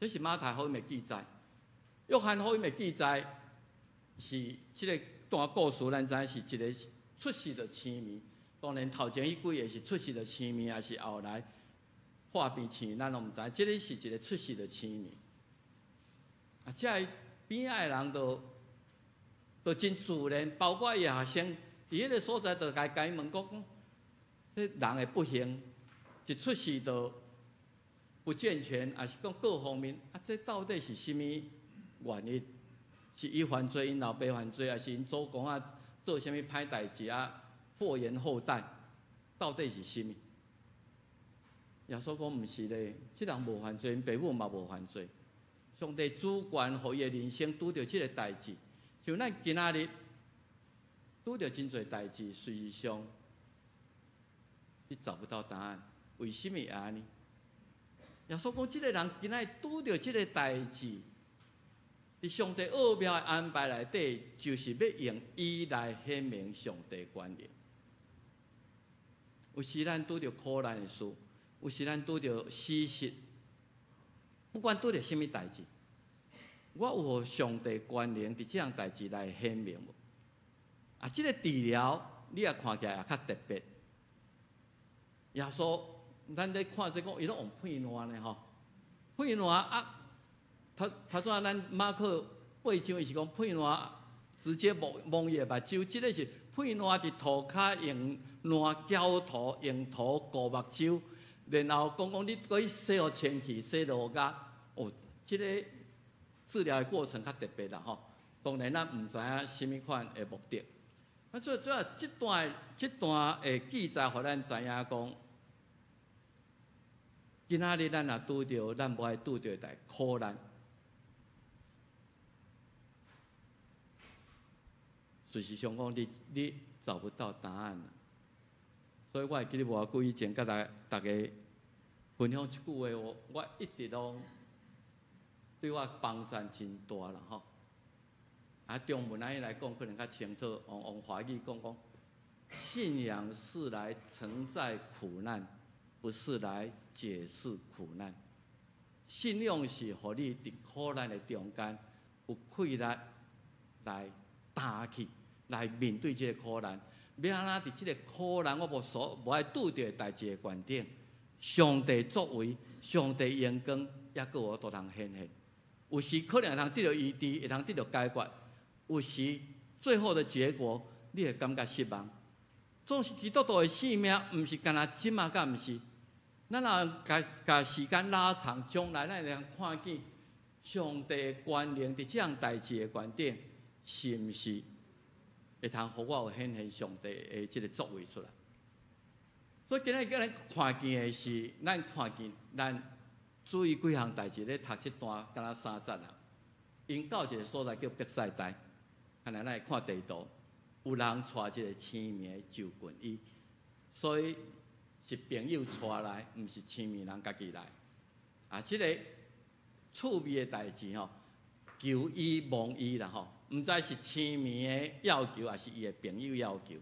这是马太福音的记载，约翰福音的记载是这个段故事，咱知是一个出世的青面。当然头前迄几个是出世的青面，还是后来化变青面，咱都毋知。这个是一个出世的青面。啊，这边仔的人都真自然，包括伊学生，伫迄个所在，就甲伊问讲，这人的不幸，一出世就不健全，还是讲各方面，啊，这到底是甚物原因？是伊犯罪，因老爸犯罪，还是因祖公啊做啥物歹代志啊，祸延后代？到底是甚物？耶稣讲毋是咧，即人无犯罪，因爸母嘛无犯罪。上帝主权，互伊的人生拄着即个代志，像咱今仔日拄着真侪代志，事实上你找不到答案，为什么会安尼？耶稣讲，即个人今仔日拄着即个代志，伫上帝奥妙的安排内底，就是要用伊来显明上帝权力。有时咱拄着苦难的事，有时咱拄着死失，不管拄着什么代志，我有互上帝权能伫即样代志来显明无？啊，即个治疗你也看起来也较特别。耶稣，咱咧看这讲，伊拢用片烂呢吼，片烂啊，他怎咱马克8章伊是讲片烂直接蒙伊的目睭，即个是片烂伫涂骹用烂胶涂用涂糊目睭，然后讲你可以洗互清气，洗落甲哦，即个治疗的过程较特别啦吼。当然咱毋知影什么款的目的。啊，主要这段的记载，互咱知影讲，今仔日咱若拄着咱无爱拄着的苦难，事实上讲你找不到答案啦。所以我会记得无久以前，甲大家分享一句话，我一直拢对我帮助真大啦吼。啊，中文安尼来讲，可能较清楚。用华语讲，信仰是来承载苦难，不是来解释苦难。信仰是互你伫苦难的中间有气力来担起，来面对这个苦难。要安怎伫这个苦难我无爱拄着的代志的观点，上帝作为，上帝荣光，也搁有都通显现。有时可能会通得到医治，会通得到解决。有时最后的结果，你会感觉失望。总是基督徒的性命，毋是干那即马甲毋是。咱若甲时间拉长，将来咱会通看见上帝的权能伫这样代志的观点，是毋是会通互我有显现上帝的即个作为出来？所以今日咱看见的是，咱看见咱注意几项代志咧，读这段敢若3节啊。因到一个所在叫伯赛大。看来咱会看地图，有人带一个青面就近伊，所以是朋友带来，毋是青面人家己来。啊，这个趣味的代志吼，求伊望伊啦吼，毋知是青面的要求，还是伊的朋友要求。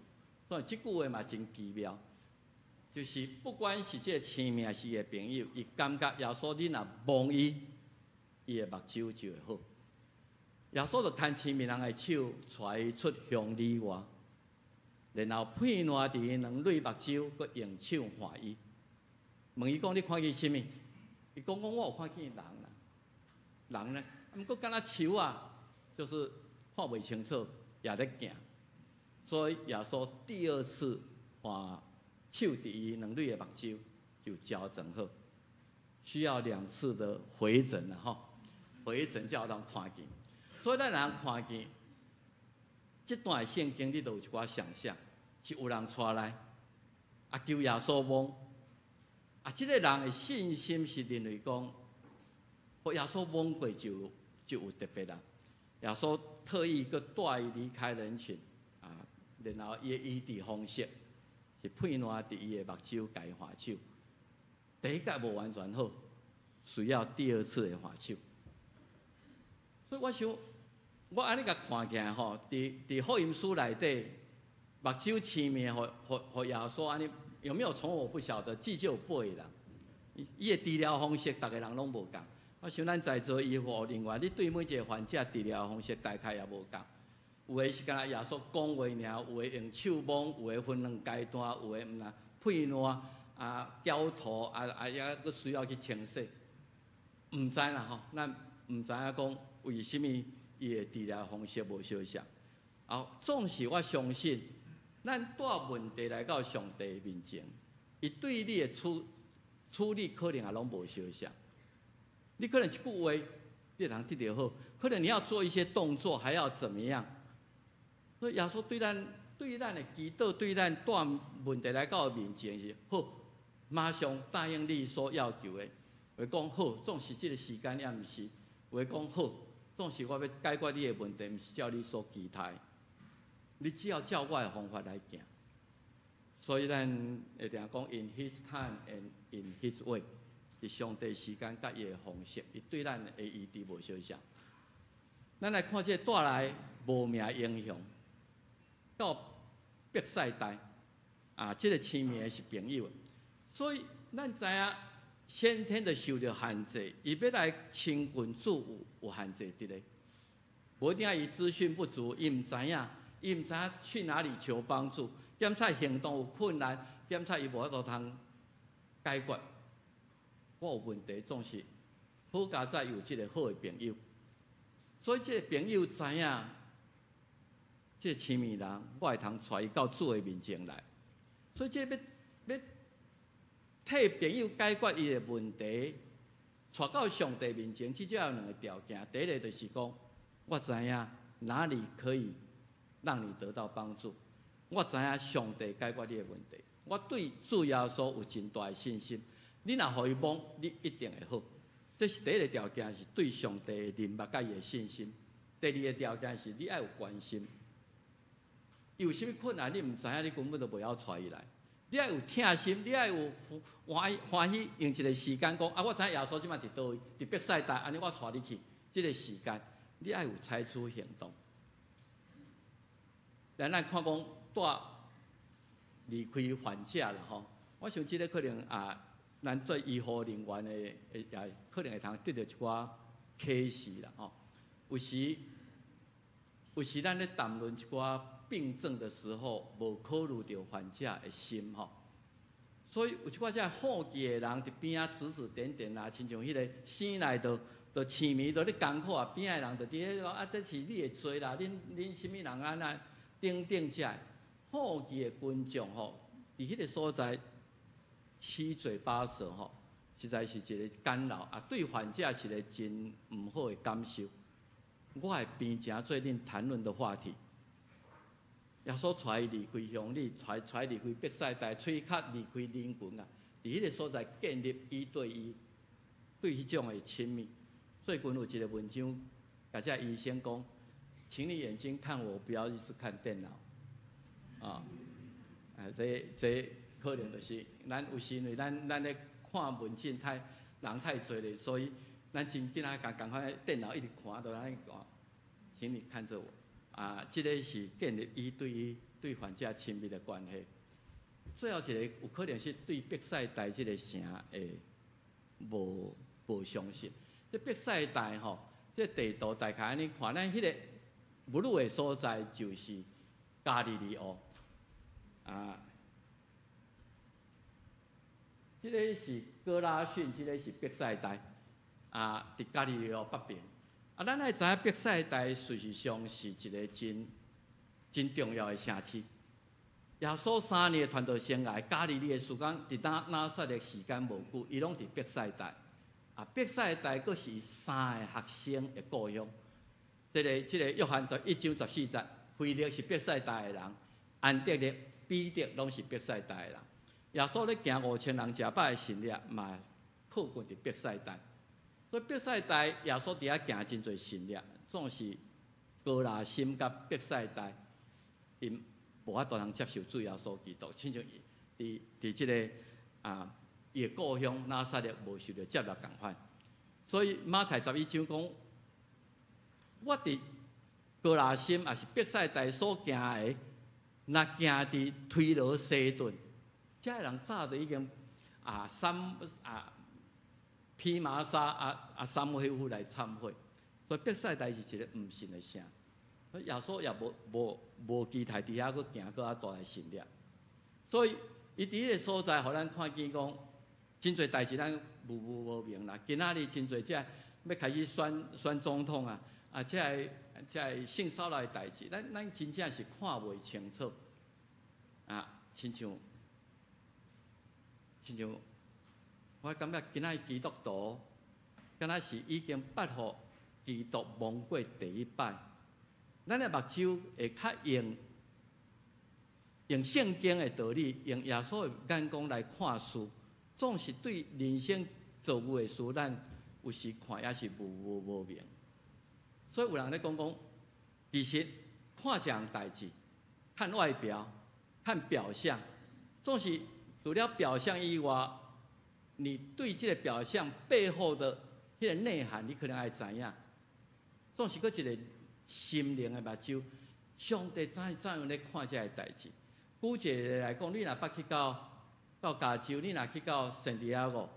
所以这句话嘛真奇妙，就是不管是这个青面还是伊的朋友，伊感觉耶稣你若望伊，伊的目睭就会好。耶稣就牵青面人的手，带伊出乡里外，然后片烂伫伊两蕊目睭，佮用手画伊。问伊讲：你看见什么？伊讲：我有看见人啦。人呢？毋过敢若树啊，就是看袂清楚，也在行。所以耶稣第二次画手伫伊两蕊的目睭，就矫正好。需要2次的回诊啦，吼，回诊才有通看见。所以咱人看见这段圣经，你都有一寡想象，是有人带来，啊求耶稣望，啊这个人的信心是认为讲，互耶稣望过就有特别啦。耶稣特意佮带伊离开人群，啊，然后伊的医治方式是片烂伫伊的目睭，甲伊画手。第一届无完全好，需要第二次的画手。所以我想，我安尼甲看起来吼，伫福音书内底，目睭青面，互耶稣安尼有没有从我不晓得，至少有8个人。伊的治疗方式，逐个人拢无共。我想咱在座医护人员，你对每一个患者治疗方式大概也无共。有的是敢若耶稣讲话尔，有的用手摸，有的分2阶段，有的毋若片烂啊、胶涂啊，也佫需要去清洗。毋知啦吼，咱毋知影讲。为什么伊的治疗方式无相像？总是我相信，咱带问题来到上帝面前，伊对你的处理可能也拢无相像。你可能一句话，你通得到好，可能你要做一些动作，还要怎么样？所以耶稣对咱的祈祷，对咱带问题来到面前是好，马上答应你所要求的。话讲好，总是这个时间也毋是；话讲好，总是我要解决你的问题，毋是照你所期待。你只要照我的方法来行。所以咱会定讲 in His time and in His way。是上帝时间甲伊的方式，伊对咱的意志无相像。咱来看这带来无名英雄到伯赛大这个青面是朋友，所以咱知影先天的受到限制，伊要来亲近主有限制伫咧。无定伊资讯不足，伊毋知影去哪里求帮助，检测行动有困难，检测伊无法度通解决。我有问题，总是好佳在有一个好的朋友，所以这个朋友知影，这个青面人，我会通带伊到主的面前来。所以这要替朋友解决伊的问题，带到上帝面前，至少有两个条件。第一个就是讲，我知影哪里可以让你得到帮助，我知影上帝解决你的问题，我对主耶稣有真大的信心。你若互伊帮，你一定会好。这是第一个条件，是对上帝的认捌甲伊的信心。第二个条件是你爱有关心。有啥物困难你毋知影，你根本就袂晓带伊来。你爱有疼心，你爱有欢喜，用一个时间讲我知影耶稣即摆伫倒位，伫伯赛大，安尼我带你去。这个时间，你爱有采取行动。咱看讲带离开患者啦吼，我想这个可能咱做医护人员的，也可能会通得到一寡启示啦吼。有时咱咧谈论一寡病症的时候，无考虑到患者的心吼。所以有一寡遮好奇的人伫边仔指指点点啊，亲像迄个生来就青面就咧艰苦啊，边仔人就伫咧讲这是你的罪啦，恁什么人安那等遮好奇的群众吼，伫迄个所在。七嘴八舌吼，实在是一个干扰对患者是一个真毋好的感受。我会变成做恁谈论的话题。耶稣带伊离开乡里，带离开伯赛大，吹卡离开人群啊，伫迄个所在建立一对一对迄种的亲密。最近有一个文章，甲遮医生讲，请你眼睛看我，不要一直看电脑这。可能就是咱有时因为咱咧看文件人太多咧，所以咱真紧赶快电脑一直看，都安尼讲，请你看着我这个是建立一对一对患者亲密的关系。最后一个有可能是对伯赛大这个城诶无相信。这伯赛大吼，这地图大概安尼看，咱迄个母乳的所在就是加利利欧这个是哥拉汛，这个是伯赛大伫加利利欧北边。咱爱知影伯赛大事实上是一个真重要的城市。耶稣3年的传道生涯，加利利的时间伫拿撒勒时间无久，伊拢伫伯赛大。伯赛大佫是3个学生的故乡。这个约翰1章14节，腓力是伯赛大的人，安德烈、彼得拢是伯赛大的人。耶稣咧行5000人食饱的神力，嘛靠近伫伯赛大。所以伯赛大耶稣伫遐行真侪神力，总是高拉心甲伯赛大，因无法度通接受主耶稣基督，亲像伫即个伊的故乡拿撒勒无受到接纳共款。所以马太11章讲，我伫高拉心也是伯赛大所行的，若行伫推罗西顿。遮个人早就已经披麻纱三恢复来参会，所以伯赛大是一个毋信的城。所以耶稣也无期待伫遐佫行佫大的神力，所以伊伫迄个所在，互咱看见讲真侪代志咱无明啦。今仔日真侪要开始选总统啊，这性骚扰的代志，咱真正是看袂清楚啊，亲像，我感觉今仔基督徒，敢若是已经捌互基督蒙过第一摆，咱的目睭会较用圣经的道理，用耶稣的眼光来看事，总是对人生做有的事，咱有时看也是无明。所以有人咧讲，其实看一项代志，看外表，看表象，总是除了表象以外，你对这个表象背后的迄个内涵，你可能会知影。总是搁一个心灵的目睭，上帝怎样咧看这个代志？举一个来讲，你若捌去到加州，你若去到圣地亚哥。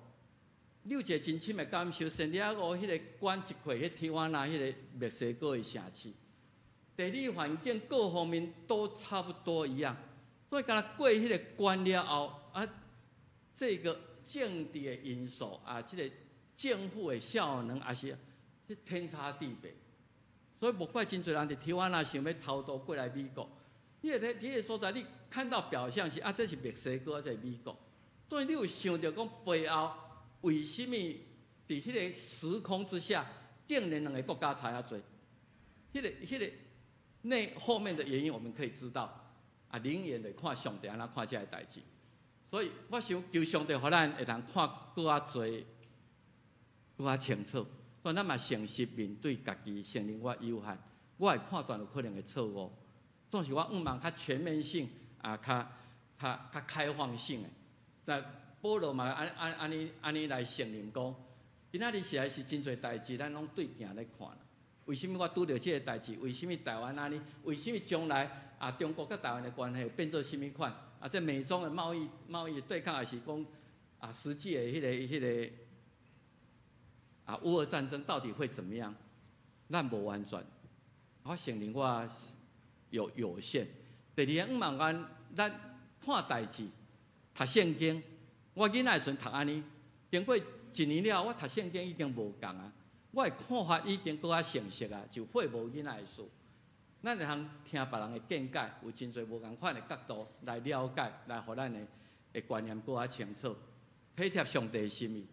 你有一个真深的感受，圣地亚哥迄个管一块，迄天湾那迄个墨西哥的城市，地理环境各方面都差不多一样。所以，敢若过迄个关了后，这个政治的因素这个政府的效能是天差地别。所以，无怪真侪人伫台湾想要逃渡过来美国。你伫迄个所在，你看到表象是这是墨西哥，这是美国。所以，你有想到讲背后？为什么伫迄个时空之下，竟然两个国家差遐多？迄个后面的原因，我们可以知道。灵眼的看上帝安怎看这个代志，所以我想求上帝，互咱会通看更多、更加清楚。所以咱嘛诚实面对家己，承认我有限，我会判断有可能的错误。总是我望较全面性较开放性的。保罗嘛，安尼来承认讲，今仔日实在是真侪代志，咱拢对镜咧看。为什么我拄到这个代志？为什么台湾安尼？为什么将来中国甲台湾的关系变做什么款？这美中的贸易对抗，还是讲实际的迄个乌俄战争到底会怎么样？咱无完全，我承认我有限。第二，望咱看代志，读圣经。我囡仔时阵读安尼，经过1年了，我读圣经已经无共啊。我的看法已经搁较成熟啊，就会无囡仔的事。咱会通听别人的见解，有真侪无共款的角度来了解，来互咱的观念搁较清楚，体贴上帝的心意。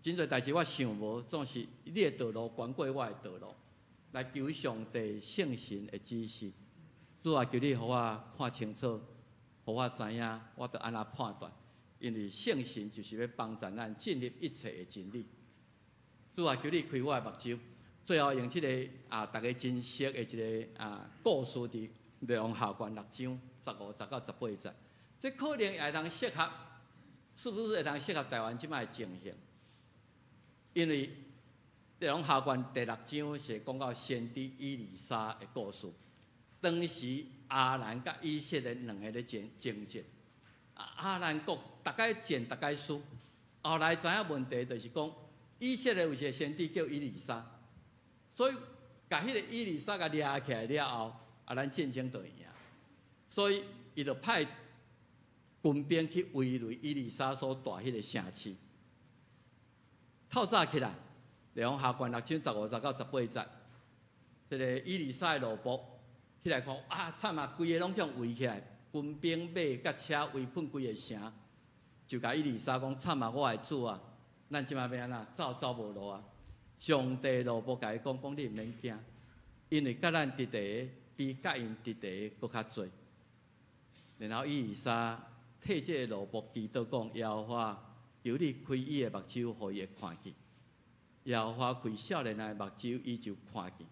真侪代志我想无，总是你的道路悬过我的道路，来求上帝圣神的指示。主啊，求你互我看清楚，互我知影，我得安怎判断。因为圣神就是要帮助咱进入一切的真理。主啊，求你开我的目睭，最后用这个大家真熟的一个故事伫内容下卷6章15节到18节，这可能也会通适合，是不是会通适合台湾即摆的情形？因为内容下卷第6章是讲到先知以利沙的故事，当时亚兰甲以色列两个咧争战。亚兰国大概战大概输，后来知影问题就是讲，以色列有一个先知叫以利沙，所以甲迄个以利沙甲抓起来了后，咱战争就会赢。所以伊就派军兵去围垒以利沙所住迄个城市。透早起来，内容下卷6章15节到18节，这个以利沙的老婆起来看，惨啊，规个拢叫围起来。军兵马甲车围困规个城，就甲以利沙讲：惨啊，我的主啊，咱即摆要安怎走无路啊！上帝路无甲伊讲你毋免惊，因为甲咱伫地比甲因伫地搁较侪。然后以利沙替这个路仆祈祷讲：耶和华，求你开伊的目睭，互伊会看见。耶和华开少年的目睭，伊就看见。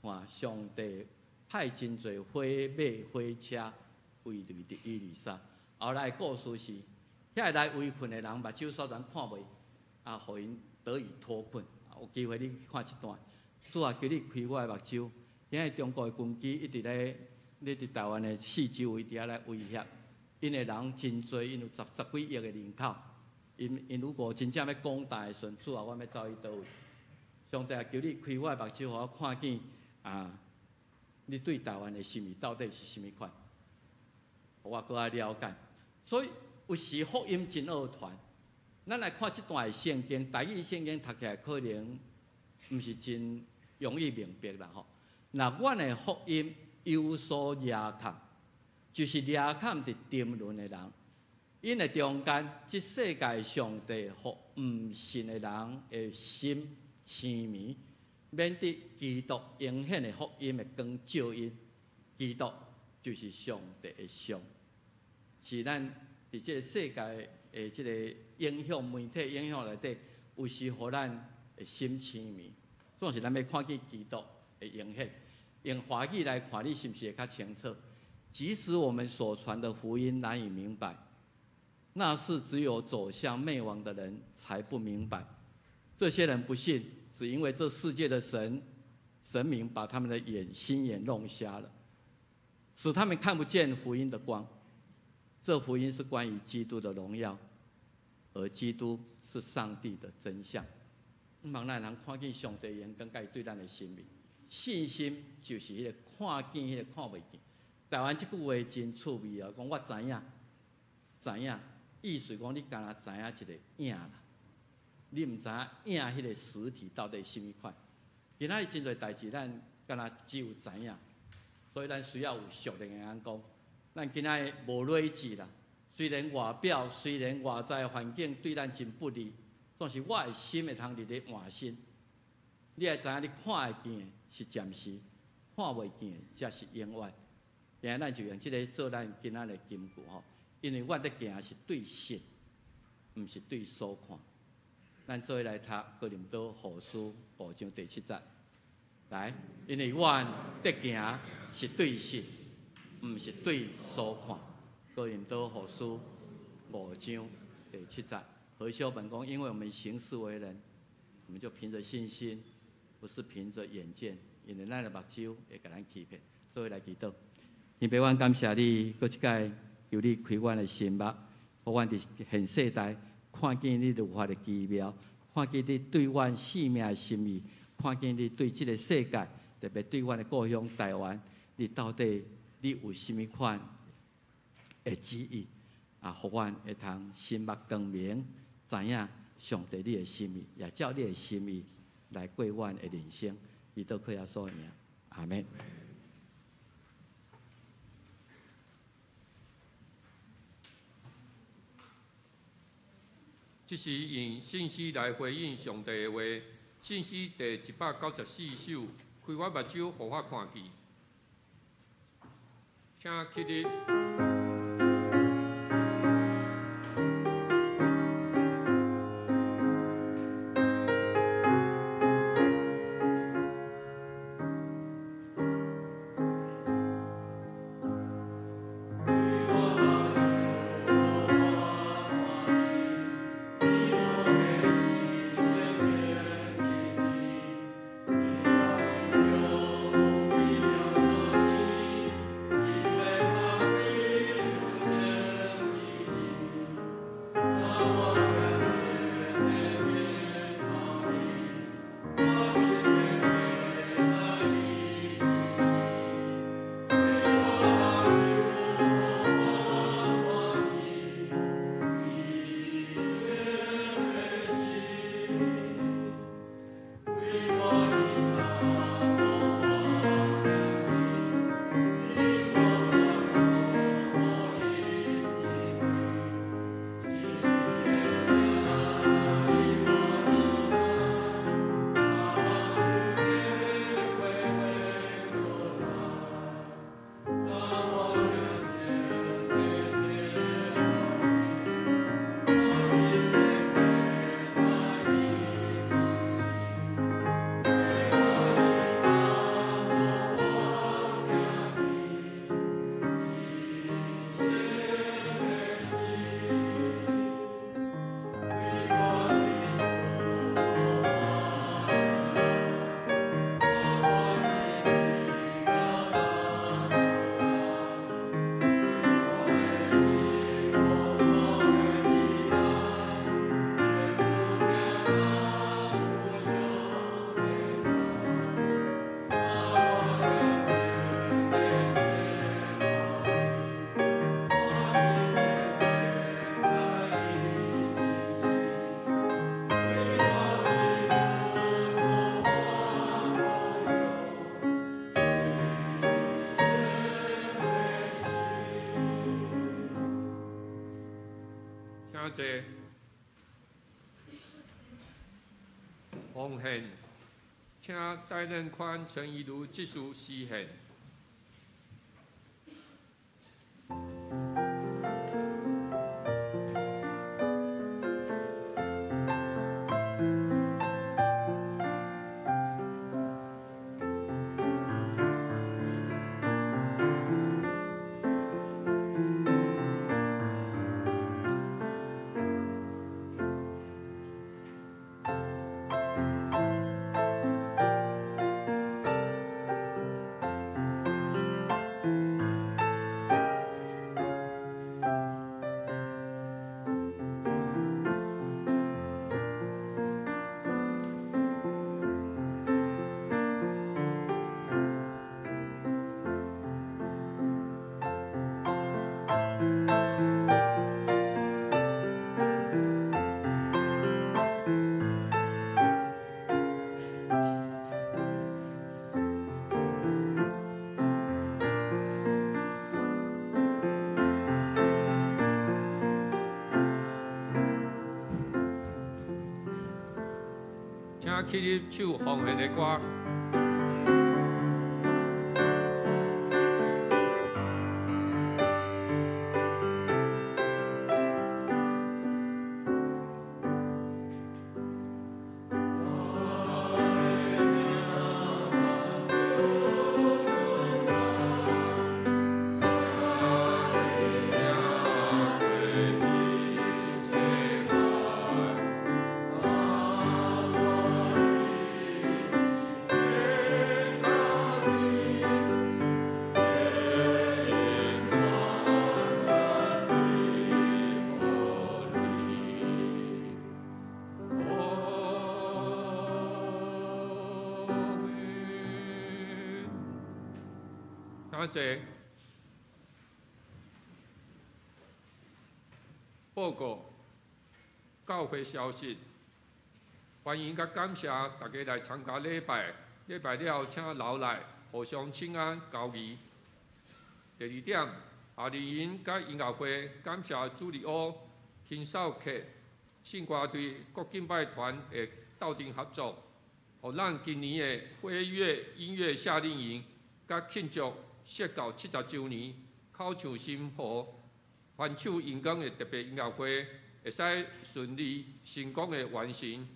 看上帝派真侪火马火车。围垒伫以利沙，后来故事是，遐来围困的人目睭煞然看袂，互因得以脱困。有机会你看一段，主啊，求你开我的目睭。今日中国的军机一直咧伫台湾的四周围伫遐来威胁，因的人真多，因有十几亿的人口。因如果真正要广大的时阵，主啊，我要走去倒位？上帝啊，求你开我的目睭，互我看见你对台湾的心意到底是什么款？我搁较了解，所以有时福音真好传。咱来看这段的圣经，台语圣经读起来可能毋是真容易明白啦吼。那阮的福音有所压抗，就是压抗伫沉沦的人，因为中间即世界上帝互毋信的人的心痴迷，免得基督应显的福音的光照因。基督就是上帝的像，是咱伫即个世界的即个影响媒体影响内底，有时互咱的心痴迷。总是咱要看见基督的应显，用华语来看，你是不是会较清楚？即使我们所传的福音难以明白，那是只有走向灭亡的人才不明白。这些人不信，只因为这世界的神明把他们的心眼弄瞎了，使他们看不见福音的光。这福音是关于基督的荣耀，而基督是上帝的真相。望咱人看见上帝眼光，甲伊对咱的生命，信心就是迄个看见，迄个看袂见。台湾即句话真趣味啊！讲我知影，意思讲你敢若知影一个影啦，你毋知影影迄个实体到底是甚物款。今仔日真侪代志，咱敢若只有知影，所以咱需要有属灵的眼光。咱今仔日无睿智啦，虽然外表，虽然外在的环境对咱真不利。总是我的心会通伫咧换心，你会知影你看会见的是暂时，看袂见的才是永远。今日咱就用即个做咱今仔的金句吼，因为阮伫行是对神，毋是对所看。咱做伙来读《哥林多后书》5章第7节，来，因为阮伫行是对神，毋是对所看。《哥林多后书》5章第7节。何修本公，因为我们行事为人，我们就凭着信心，不是凭着眼见，因为咱的目睭会甲咱欺骗。所以来祈祷，天父，阮感谢你，搁一届由你开阮的心目，互阮伫现世代看见你如何的奇妙，看见你对阮生命的心意，看见你对这个世界，特别对阮的故乡台湾，你到底你有甚物款的旨意啊？互阮会通心目光明。知影上帝你的心意，也照你的心意来过阮的人生，伊都可以所赢。阿门。这是用信息来回应上帝的话。信息第194首，开我目睭，互我看见。请起立。请坐。奉献，请戴任宽、陈怡如技术施献。请起立唱奉献的歌。请坐。报告教会消息，欢迎甲感谢大家来参加礼拜。礼拜了，请留来互相请安交谊。第二点，夏令营甲音乐会感谢主礼乌、轻扫客、信歌队、国敬拜团的斗阵合作，互咱今年的花月音乐夏令营甲庆祝设教70周年口唱新歌、翻唱演讲的特别音乐会，会使顺利成功的完成。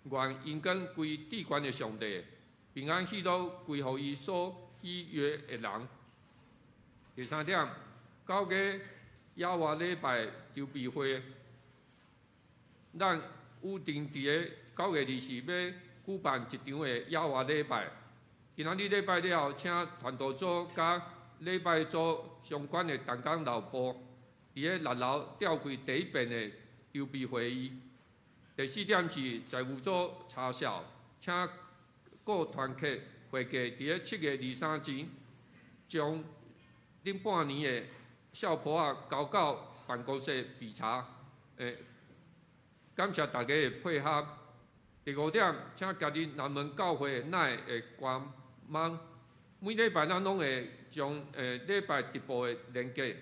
愿演讲归至关的上帝，平安喜乐归乎伊所喜悦的人。第三点，9月亚华礼拜筹备会，咱有定伫个9月24要举办一场的亚华礼拜。今仔日礼拜了，请团导组甲礼拜组相关的同工留步，伫个6楼召开第一遍的筹备会议。第4点是财务组查销，请各团客会计伫个7月23前，将顶半年的少婆仔交到办公室备查。感谢大家的配合。第5点，请家己南门教会内的官网，每礼拜咱拢会将礼拜直播的连结，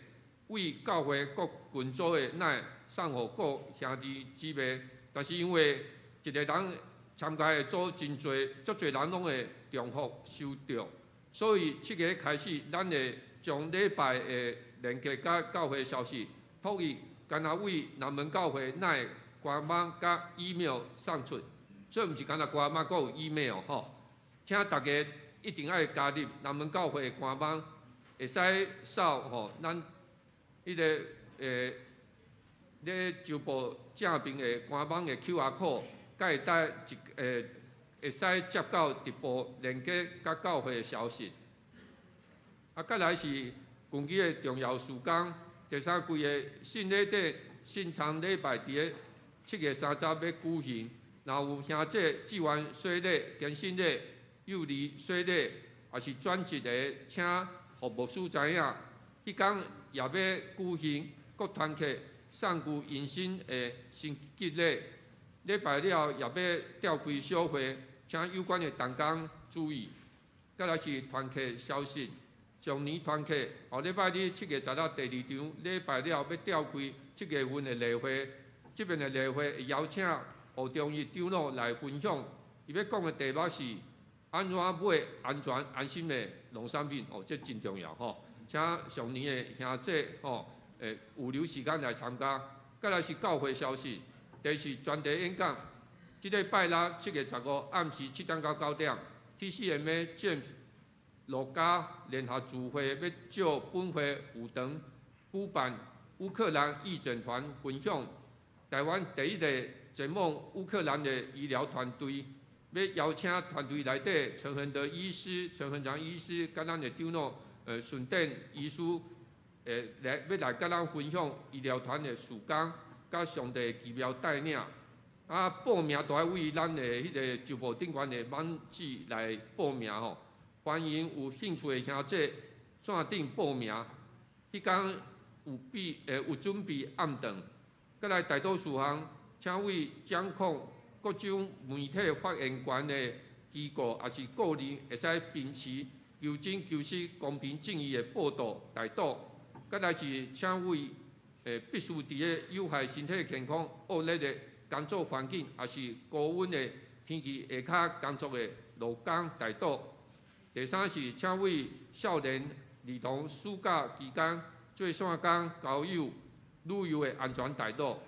为教会各群组的内送互各兄弟姊妹。但是因为一个人参加的组真侪，足侪人拢会重复收到，所以7月开始，咱会将礼拜的连结甲教会消息，统一干那为南门教会内官网甲 email 送出。所以毋是干那官网，阁有 email 吼，请大家一定要加入南门教会的官网，会使扫吼咱迄个咧周报正面的官网的 QR code， 才会带会使接到直播连接甲教会的消息。再来是近期的重要事工，第3季的信礼典、信长礼拜伫个7月30要举行。若有兄姐志愿洗礼、捐信礼、幼儿洗礼，也是转职的，请服务师知影。迄天也要举行各团客送具迎新的升级礼。礼拜了也要召开小会，请有关的同工注意。再来是团客消息，上年团契，后礼拜日7月10日第2场礼拜了要召开7月份的例会，这边的例会会邀请吴忠义长老来分享，伊要讲的题目是安怎买安全安心的农产品，哦，这真重要吼。请上年的兄弟吼，有留时间来参加。再来是教会消息，第一是专题演讲，即个拜六7月15暗时7点到9点 ，TCMA James 罗家联合主会要就本会负责举办乌克兰义诊团分享台湾第一个前往乌克兰的医疗团队。要邀请团队内底陈恒德医师、陈恒祥医师，甲咱的长老顺den医师，要来甲咱分享医疗团的事工，甲上帝奇妙带领。啊，报名都要为咱的迄个就部顶悬的网址来报名吼。欢迎有兴趣的兄弟线顶报名。迄天有准备暗顿，再来大多数项，请为掌控各种媒体发言权的机构，也是个人，会使秉持求真、求实、公平、正义的报道来导。再来是请为必须伫个有害身体健康恶劣的工作环境，也是高温的天气下骹工作的劳工来导。第三是请为少年儿童暑假期间做线工交友旅游的安全带导。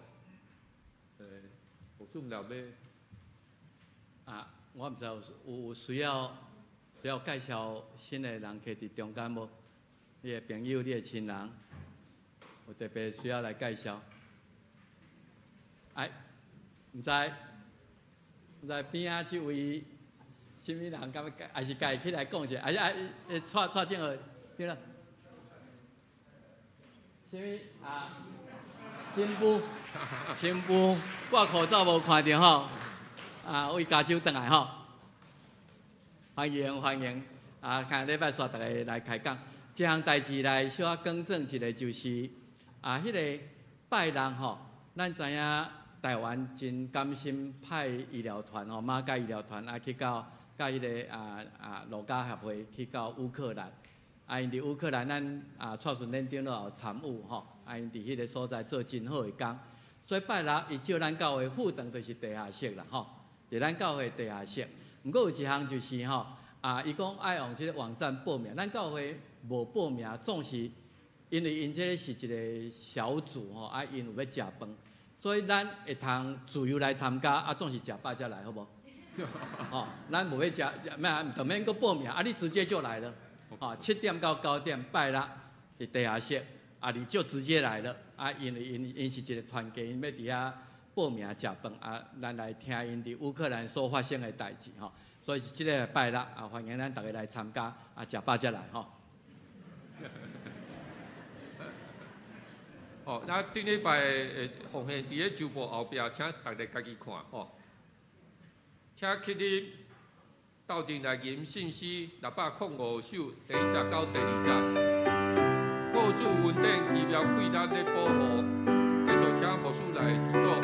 有准了要。我毋知有需要介绍新的人客伫中间无？你的朋友、你的亲人，有特别需要来介绍？毋知边仔即位什么人敢还是家己起来讲一下？蔡正和对啦。什么新妇挂口罩无看到吼？为加州回来吼，欢迎！看礼拜煞大家来开讲，这项代志来小可更正一下，就是迄个拜六吼，咱知影台湾真甘心派医疗团吼，马街医疗团去到甲迄个罗家协会去到乌克兰，因伫乌克兰咱蔡顺恁长老有参与吼，因伫迄个所在做真好的工，所以拜六伊照咱教会附堂就是地下室啦吼。伫咱教会地下室，毋过有一项就是吼，伊讲爱用即个网站报名，咱教会无报名，总是因为因这是一个小组吼，因有要食饭，所以咱会通自由来参加，总是食饱才来，好无？吼，咱无要食，就免搁报名，你直接就来了，7点到9点，拜六伫地下室，你就直接来了，因为因是一个团契，因要伫遐。报名食饭咱来听因伫乌克兰所发生的代志吼，所以是即个拜六欢迎咱大家来参加食饱才来吼。那顶礼拜奉献伫个周报后壁，请大家家己看吼。请去你斗阵来吟信息605首第1节到第2节，靠主稳定奇妙贵咱的保护，继续请牧师来主导。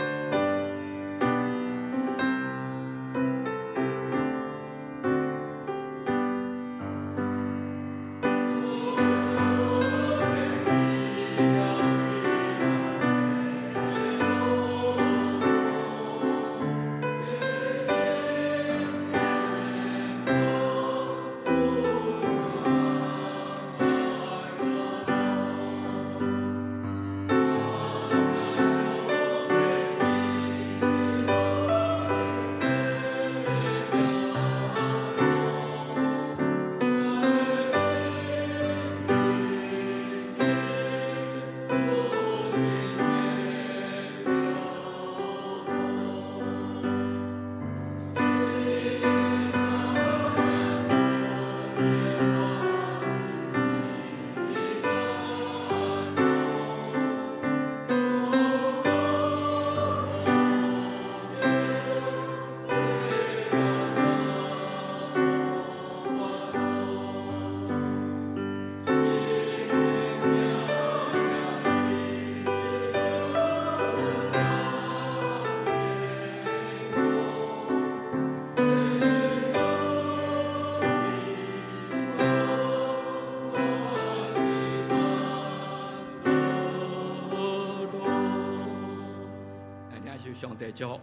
上帝祝福。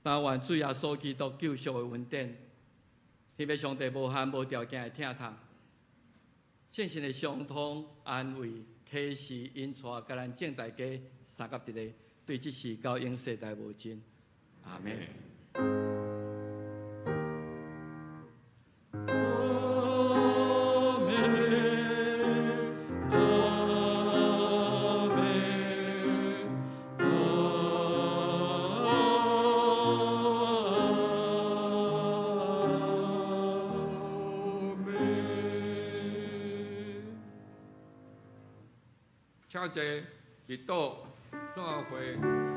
但愿主耶稣基督救赎的恩典，天父上帝无限无条件的疼痛，圣神的相通、安慰、启示、引带，甲咱正大家三甲一个，对这事到永世代无尽。阿门。请坐，祈祷散会。